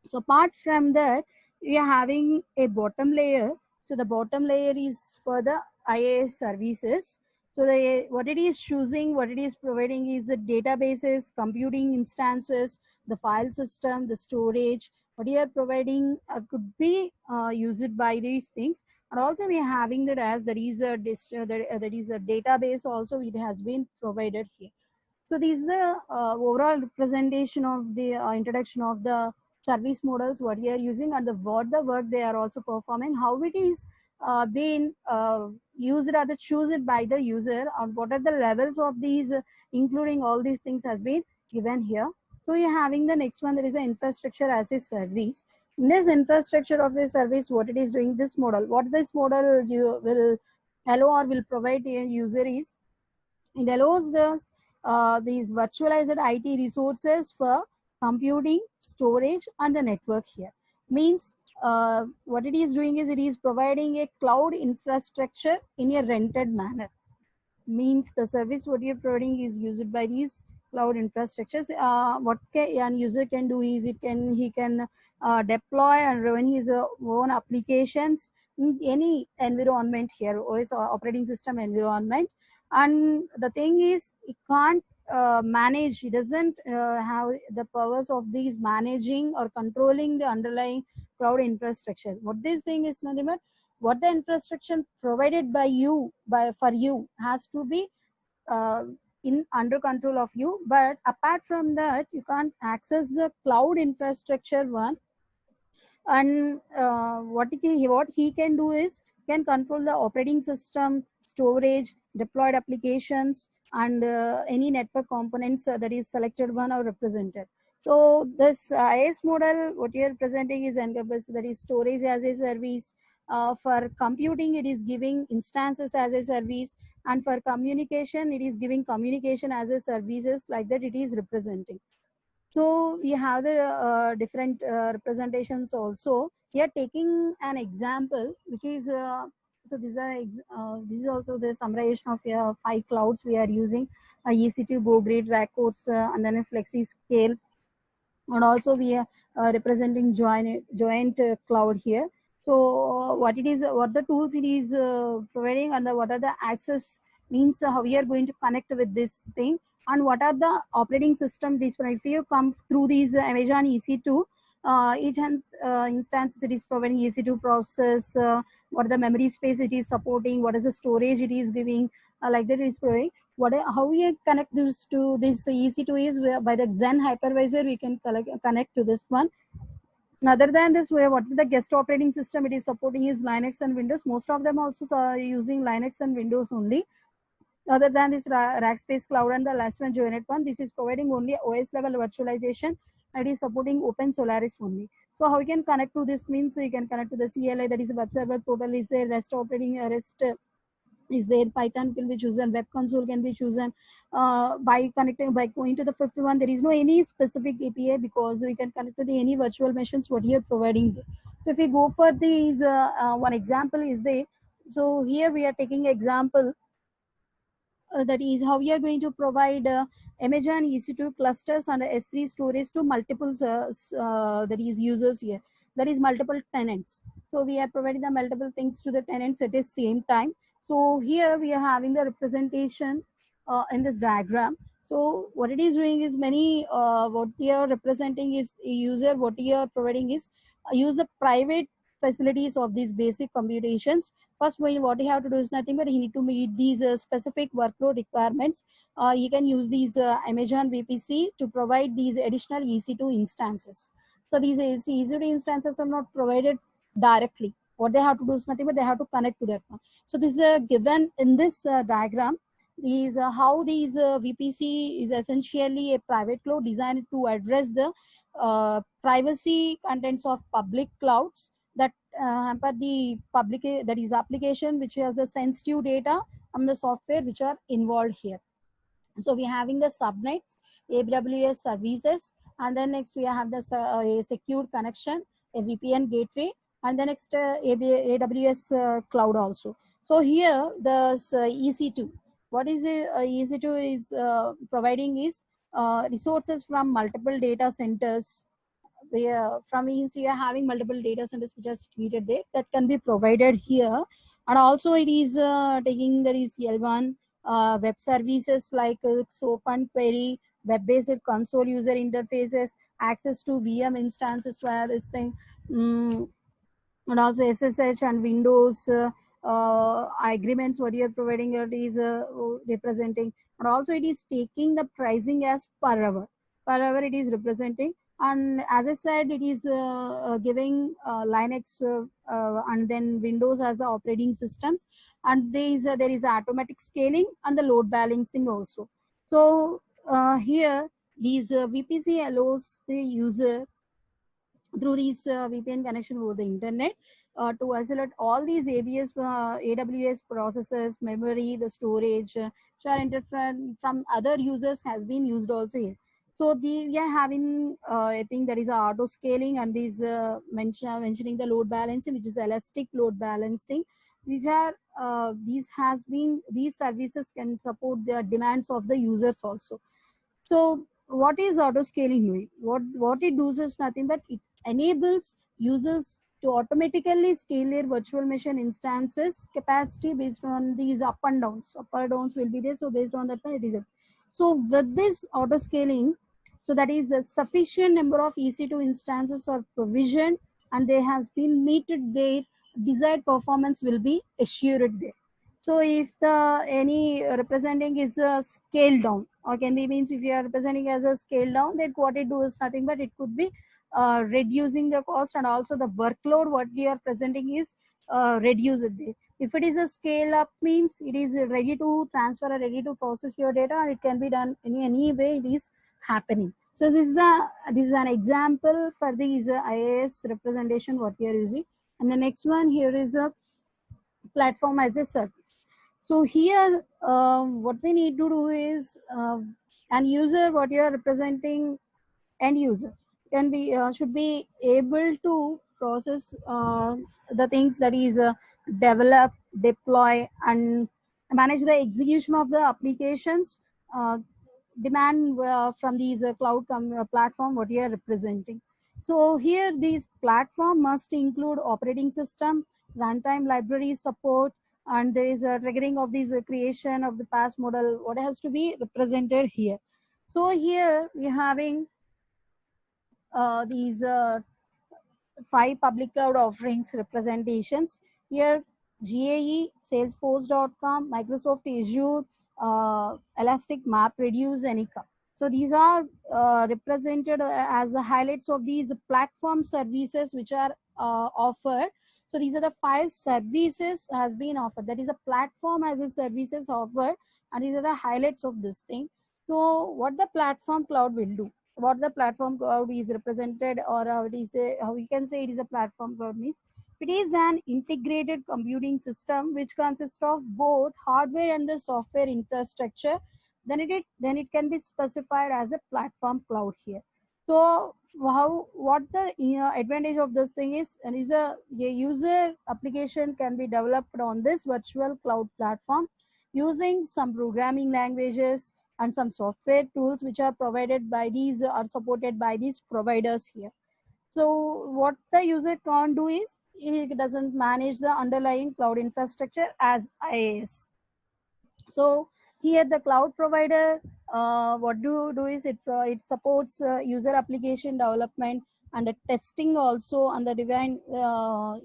So apart from that, we are having a bottom layer. So the bottom layer is for the IaaS services. So what it is choosing, what it is providing is the databases, computing instances, the file system, the storage. What you are providing could be used by these things. And also we are having that as there is a that is a database also it has been provided here. So this is the overall representation of the introduction of the service models what we are using, and what the work they are also performing, how it is being used or the chosen by the user, and what are the levels of these, including all these things has been given here. So you're having the next one, there is an infrastructure as a service. In this infrastructure of a service, what it is doing, this model, what this model you will allow or will provide a user is, it allows these virtualized IT resources for computing, storage, and the network here. Means what it is doing is it is providing a cloud infrastructure in a rented manner. Means the service what you're providing is used by these cloud infrastructures. What an user can do is he can deploy and run his own applications in any environment here, OS or operating system environment. And the thing is, it can't manage, it doesn't have the powers of these managing or controlling the underlying cloud infrastructure. What this thing is nothing but what the infrastructure provided by you for you has to be uh, in under control of you. But apart from that, you can't access the cloud infrastructure one. And what he can do is can control the operating system, storage, deployed applications, and any network components that is selected one or represented. So this IaaS model what you are presenting is encompass, that is storage as a service. For computing it is giving instances as a service, and for communication it is giving communication as a services, like that it is representing. So we have the different representations also. We are taking an example, which is so this is also the summarization of 5 clouds we are using: EC2, GoGrid, Rakos, and then a Flexi Scale, and also we are representing joint cloud here. So what it is, what the tools it is providing, and what are the access, means how we are going to connect with this thing, and what are the operating system these. If you come through these Amazon EC2, each instance it is providing EC2 process, what the memory space it is supporting, what is the storage it is giving, like that it is providing. How we connect this to this EC2 is by the Xen hypervisor we can connect to this one. And other than this, what the guest operating system it is supporting is Linux and Windows. Most of them also are using Linux and Windows only. Other than this Rackspace Cloud and the last one JUnit one, this is providing only OS level virtualization and it is supporting Open Solaris only. So how you can connect to this means you can connect to the CLI, that is a web server portal is there, REST operating REST is there, Python can be chosen, web console can be chosen. By connecting, by going to the fifth one, there is no any specific API because we can connect to the any virtual machines what you are providing there. So if we go for these, one example is there. So here we are taking example, that is how we are going to provide Amazon EC2 clusters and S3 storage to multiple that is users here, that is multiple tenants. So we are providing the multiple things to the tenants at the same time. So here we are having the representation in this diagram. So what it is doing is many what you are representing is a user, what you are providing is use the private facilities of these basic computations. First, what you have to do is nothing but you need to meet these specific workload requirements. You can use these Amazon VPC to provide these additional EC2 instances. So these EC2 instances are not provided directly. What they have to do is nothing but they have to connect to that one. So this is given in this diagram. These how these VPC is essentially a private cloud designed to address the privacy contents of public clouds that hamper the public, that is application which has the sensitive data and the software which are involved here. So we are having the subnets, AWS services, and then next we have the a secure connection, a VPN gateway, and then next AWS cloud also. So here the EC2, what is the EC2 is providing is resources from multiple data centers, where from means you are having multiple data centers which are situated there that can be provided here. And also it is taking, there is L1 web services like SOAP and query, web-based console user interfaces, access to VM instances where this thing, and also SSH and Windows agreements what you are providing, it is representing. And also it is taking the pricing as per hour it is representing. And as I said, it is giving Linux and then Windows as the operating systems, and there is automatic scaling and the load balancing also. So here these VPC allows the user through these VPN connection over the internet to isolate all these AWS processes, memory, the storage, which are interfered from other users has been used also here. So we are having, I think there is a auto scaling and these mentioning the load balancing, which is elastic load balancing. These are these services can support the demands of the users also. So what is auto scaling doing? What it does is nothing but it enables users to automatically scale their virtual machine instances capacity based on these up and downs. Up or downs will be there. So based on that, it is. So with this auto scaling, so that is the sufficient number of EC2 instances are provisioned and they has been meted, their desired performance will be assured there. So if the any representing is a scale down, or can be means if you are representing as a scale down, then what it do is nothing but it could be reducing the cost, and also the workload what you are presenting is reduced there. If it is a scale up means it is ready to transfer or ready to process your data, and it can be done in any way it is happening. So this is an example for these IaaS representation what we are using. And the next one here is a platform as a service. So here what we need to do is an user what you are representing, end user can be should be able to process the things that is develop, deploy, and manage the execution of the applications demand from these platform what you are representing. So here these platform must include operating system, runtime library support, and there is a triggering of these creation of the pass model what has to be represented here. So here we're having these 5 public cloud offerings representations. Here GAE, Salesforce.com, Microsoft Azure, Elastic MapReduce, Anika. So these are represented as the highlights of these platform services which are offered. So these are the 5 services has been offered. That is a platform as a services offered, and these are the highlights of this thing. So what the platform cloud will do? What the platform cloud is represented, or how it is how we can say it is a platform cloud means it is an integrated computing system which consists of both hardware and the software infrastructure. Then it can be specified as a platform cloud here. So how what the advantage of this thing is, and is a user application can be developed on this virtual cloud platform using some programming languages and some software tools which are provided by these are supported by these providers here. So what the user can't do is it doesn't manage the underlying cloud infrastructure as IaaS. So here the cloud provider, what do is it supports user application development and the testing also on the divine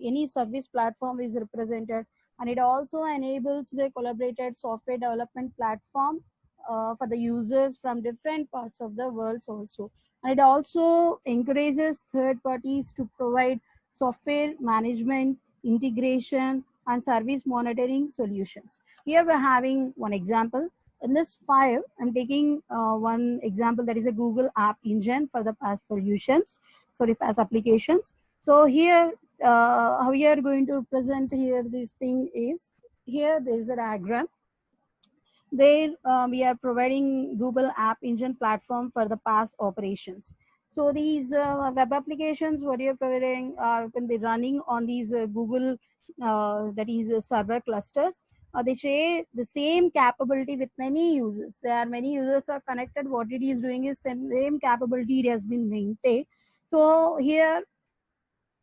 any service platform is represented, and it also enables the collaborated software development platform for the users from different parts of the world also. And it also encourages third parties to provide software management, integration, and service monitoring solutions. Here we're having one example. In this file, I'm taking one example, that is a Google App Engine for the PaaS solutions, sorry, PaaS applications. So here, how we are going to present here this thing is, here there is a diagram where we are providing Google App Engine platform for the PaaS operations. So these web applications, what you're providing, can be running on these Google, that is server clusters. They share the same capability with many users. There are many users are connected. What it is doing is same capability it has been maintained. So here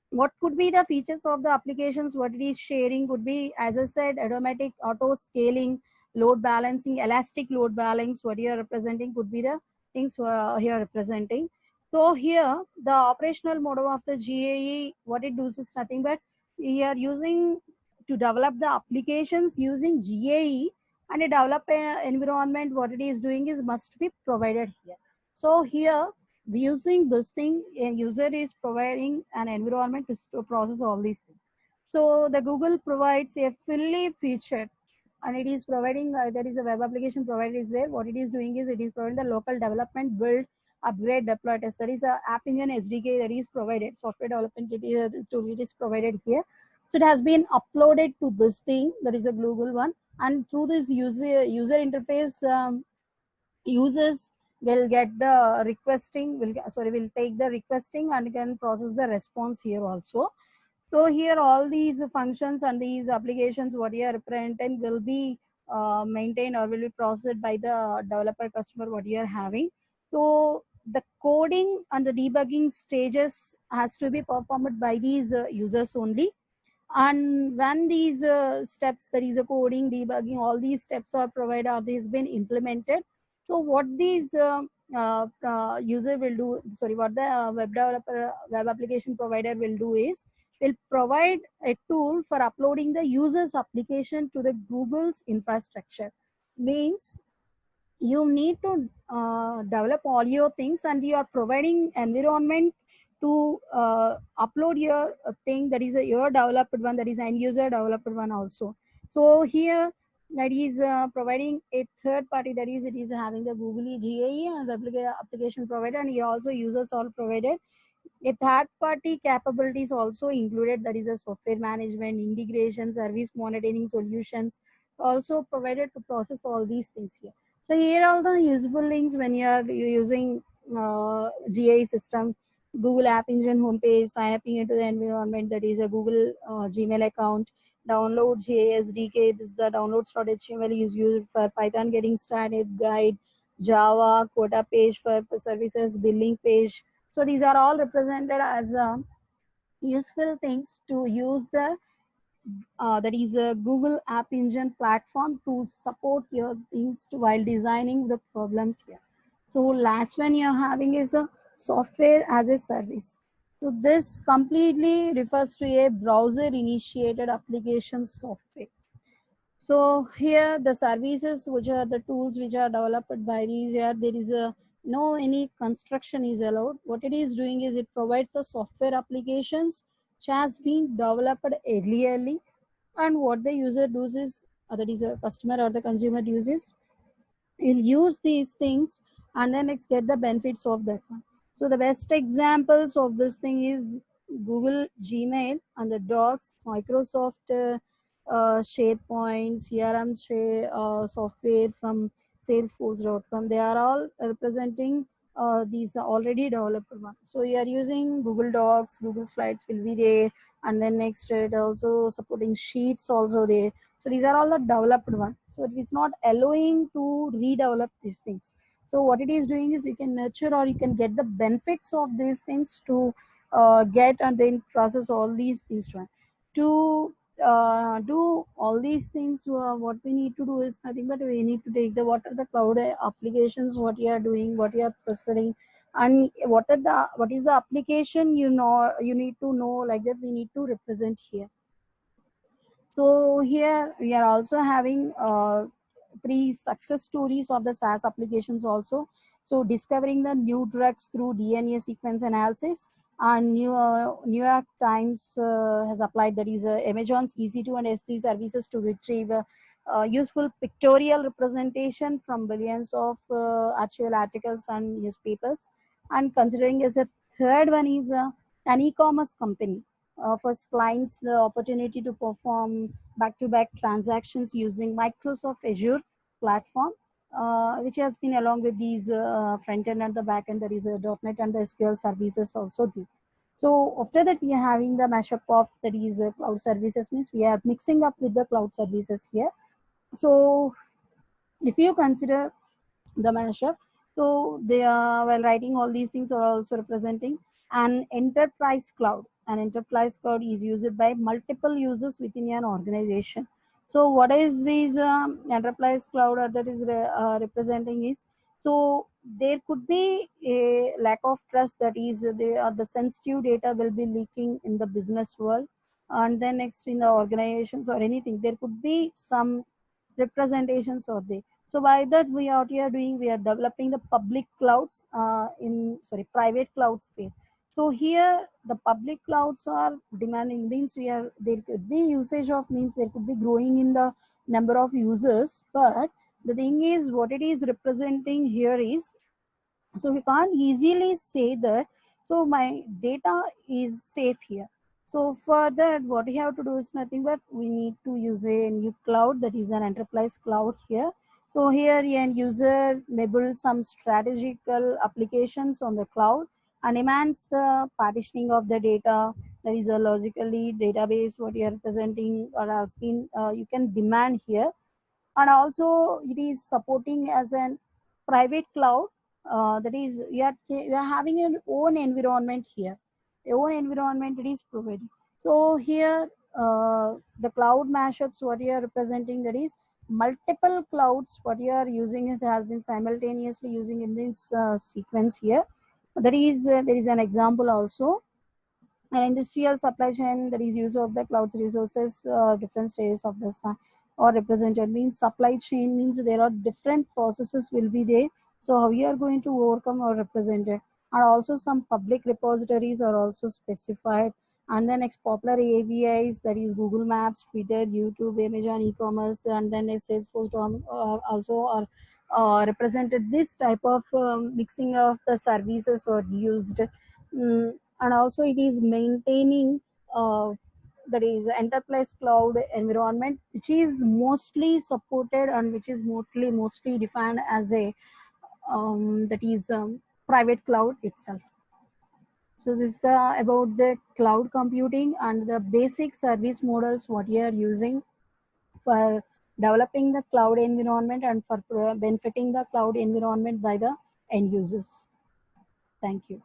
what could be the features of the applications, what it is sharing could be, as I said, automatic auto scaling, load balancing, elastic load balance, what you are representing could be the things here representing. So here the operational model of the GAE, what it does is nothing but we are using to develop the applications using GAE, and a developer environment, what it is doing is must be provided here. So here using this thing, a user is providing an environment to process all these things. So the Google provides a fully featured, and it is providing there is a web application provider is there. What it is doing is it is providing the local development, build, upgrade, deploy, test. That is a App Engine SDK that is provided, software development tool it is provided here. So it has been uploaded to this thing, that is a Google one, and through this user interface, users will get the requesting, will take the requesting and can process the response here also. So here all these functions and these applications what you are representing will be maintained or will be processed by the developer customer what you are having. So the coding and the debugging stages has to be performed by these users only. And when these steps, that is a coding, debugging, all these steps are provided or these been implemented. So what these user will do, sorry, what the web developer, web application provider will do is will provide a tool for uploading the user's application to the Google's infrastructure. Means you need to develop all your things, and you are providing environment to upload your thing, that is your developed one, that is end user developed one also. So here that is providing a third party, that is it is having the Google GAE and the application provider, and here also users all provided. A third party capabilities also included, that is a software management, integration, service monitoring solutions also provided to process all these things here. So here are the useful links when you are using GA system. Google App Engine homepage, signing into the environment, that is a Google Gmail account. Download GA SDK. This is the downloads.html is used for Python getting started guide, Java quota page for services, billing page. So these are all represented as useful things to use the that is a Google App Engine platform to support your things while designing the problems here. So last one you're having is a software as a service. So this completely refers to a browser initiated application software. So here the services which are the tools which are developed by these here, there is a no any construction is allowed. What it is doing is it provides the software applications which has been developed earlierly, and what the user does is that is a customer or the consumer uses, you'll use these things and then get the benefits of that one. So the best examples of this thing is Google Gmail and the Docs, Microsoft SharePoint, CRM software from Salesforce.com. They are all representing these are already developed ones. So you are using Google Docs, Google Slides will be there, and then next it also supporting Sheets also there. So these are all the developed one. So it is not allowing to redevelop these things. So what it is doing is you can nurture or you can get the benefits of these things to get and then process all these things to do all these things. What we need to do is nothing but we need to take the what are the cloud applications, what you are doing, what you are processing, and what is the application, you know, you need to know, like that we need to represent here. So here we are also having three success stories of the SaaS applications also. So discovering the new drugs through DNA sequence analysis, and New York Times has applied, that is Amazon's EC2 and S3 services to retrieve useful pictorial representation from billions of actual articles and newspapers. And considering as a third one is an e-commerce company offers clients the opportunity to perform back-to-back transactions using Microsoft Azure platform, which has been along with these front end and the back end, that is .NET and the SQL services also there. So after that, we are having the mashup of, that is cloud services, means we are mixing up with the cloud services here. So if you consider the mashup, so they are, while writing all these things, are also representing an enterprise cloud. An enterprise cloud is used by multiple users within an organization. So what is this enterprise cloud, or that is representing is, so there could be a lack of trust, that is the sensitive data will be leaking in the business world, and then next in the organizations or anything, there could be some representations of the. So by that we are doing, we are developing the public clouds in sorry private clouds there. So here the public clouds are demanding, means we are, there could be usage of, means there could be growing in the number of users, but the thing is what it is representing here is, so we can't easily say that so my data is safe here. So for that, what we have to do is nothing but we need to use a new cloud, that is an enterprise cloud here. So here an user may build some strategical applications on the cloud and demands the partitioning of the data, that is a logically database what you are representing or has been you can demand here. And also it is supporting as an private cloud, that is you are having your own environment here, your own environment it is providing. So here the cloud mashups what you are representing, that is multiple clouds what you are using is has been simultaneously using in this sequence here. That is there is an example also, an industrial supply chain, that is use of the cloud's resources, different stages of the or represented, means supply chain means there are different processes will be there. So how you are going to overcome or represent it. And also some public repositories are also specified. And then next popular AVIs, that is Google Maps, Twitter, YouTube, Amazon e-commerce, and then a Salesforce also are represented. This type of mixing of the services were used. And also it is maintaining that is enterprise cloud environment, which is mostly supported and which is mostly defined as a that is private cloud itself. So this is the about the cloud computing and the basic service models what you are using for developing the cloud environment and for benefiting the cloud environment by the end users. Thank you.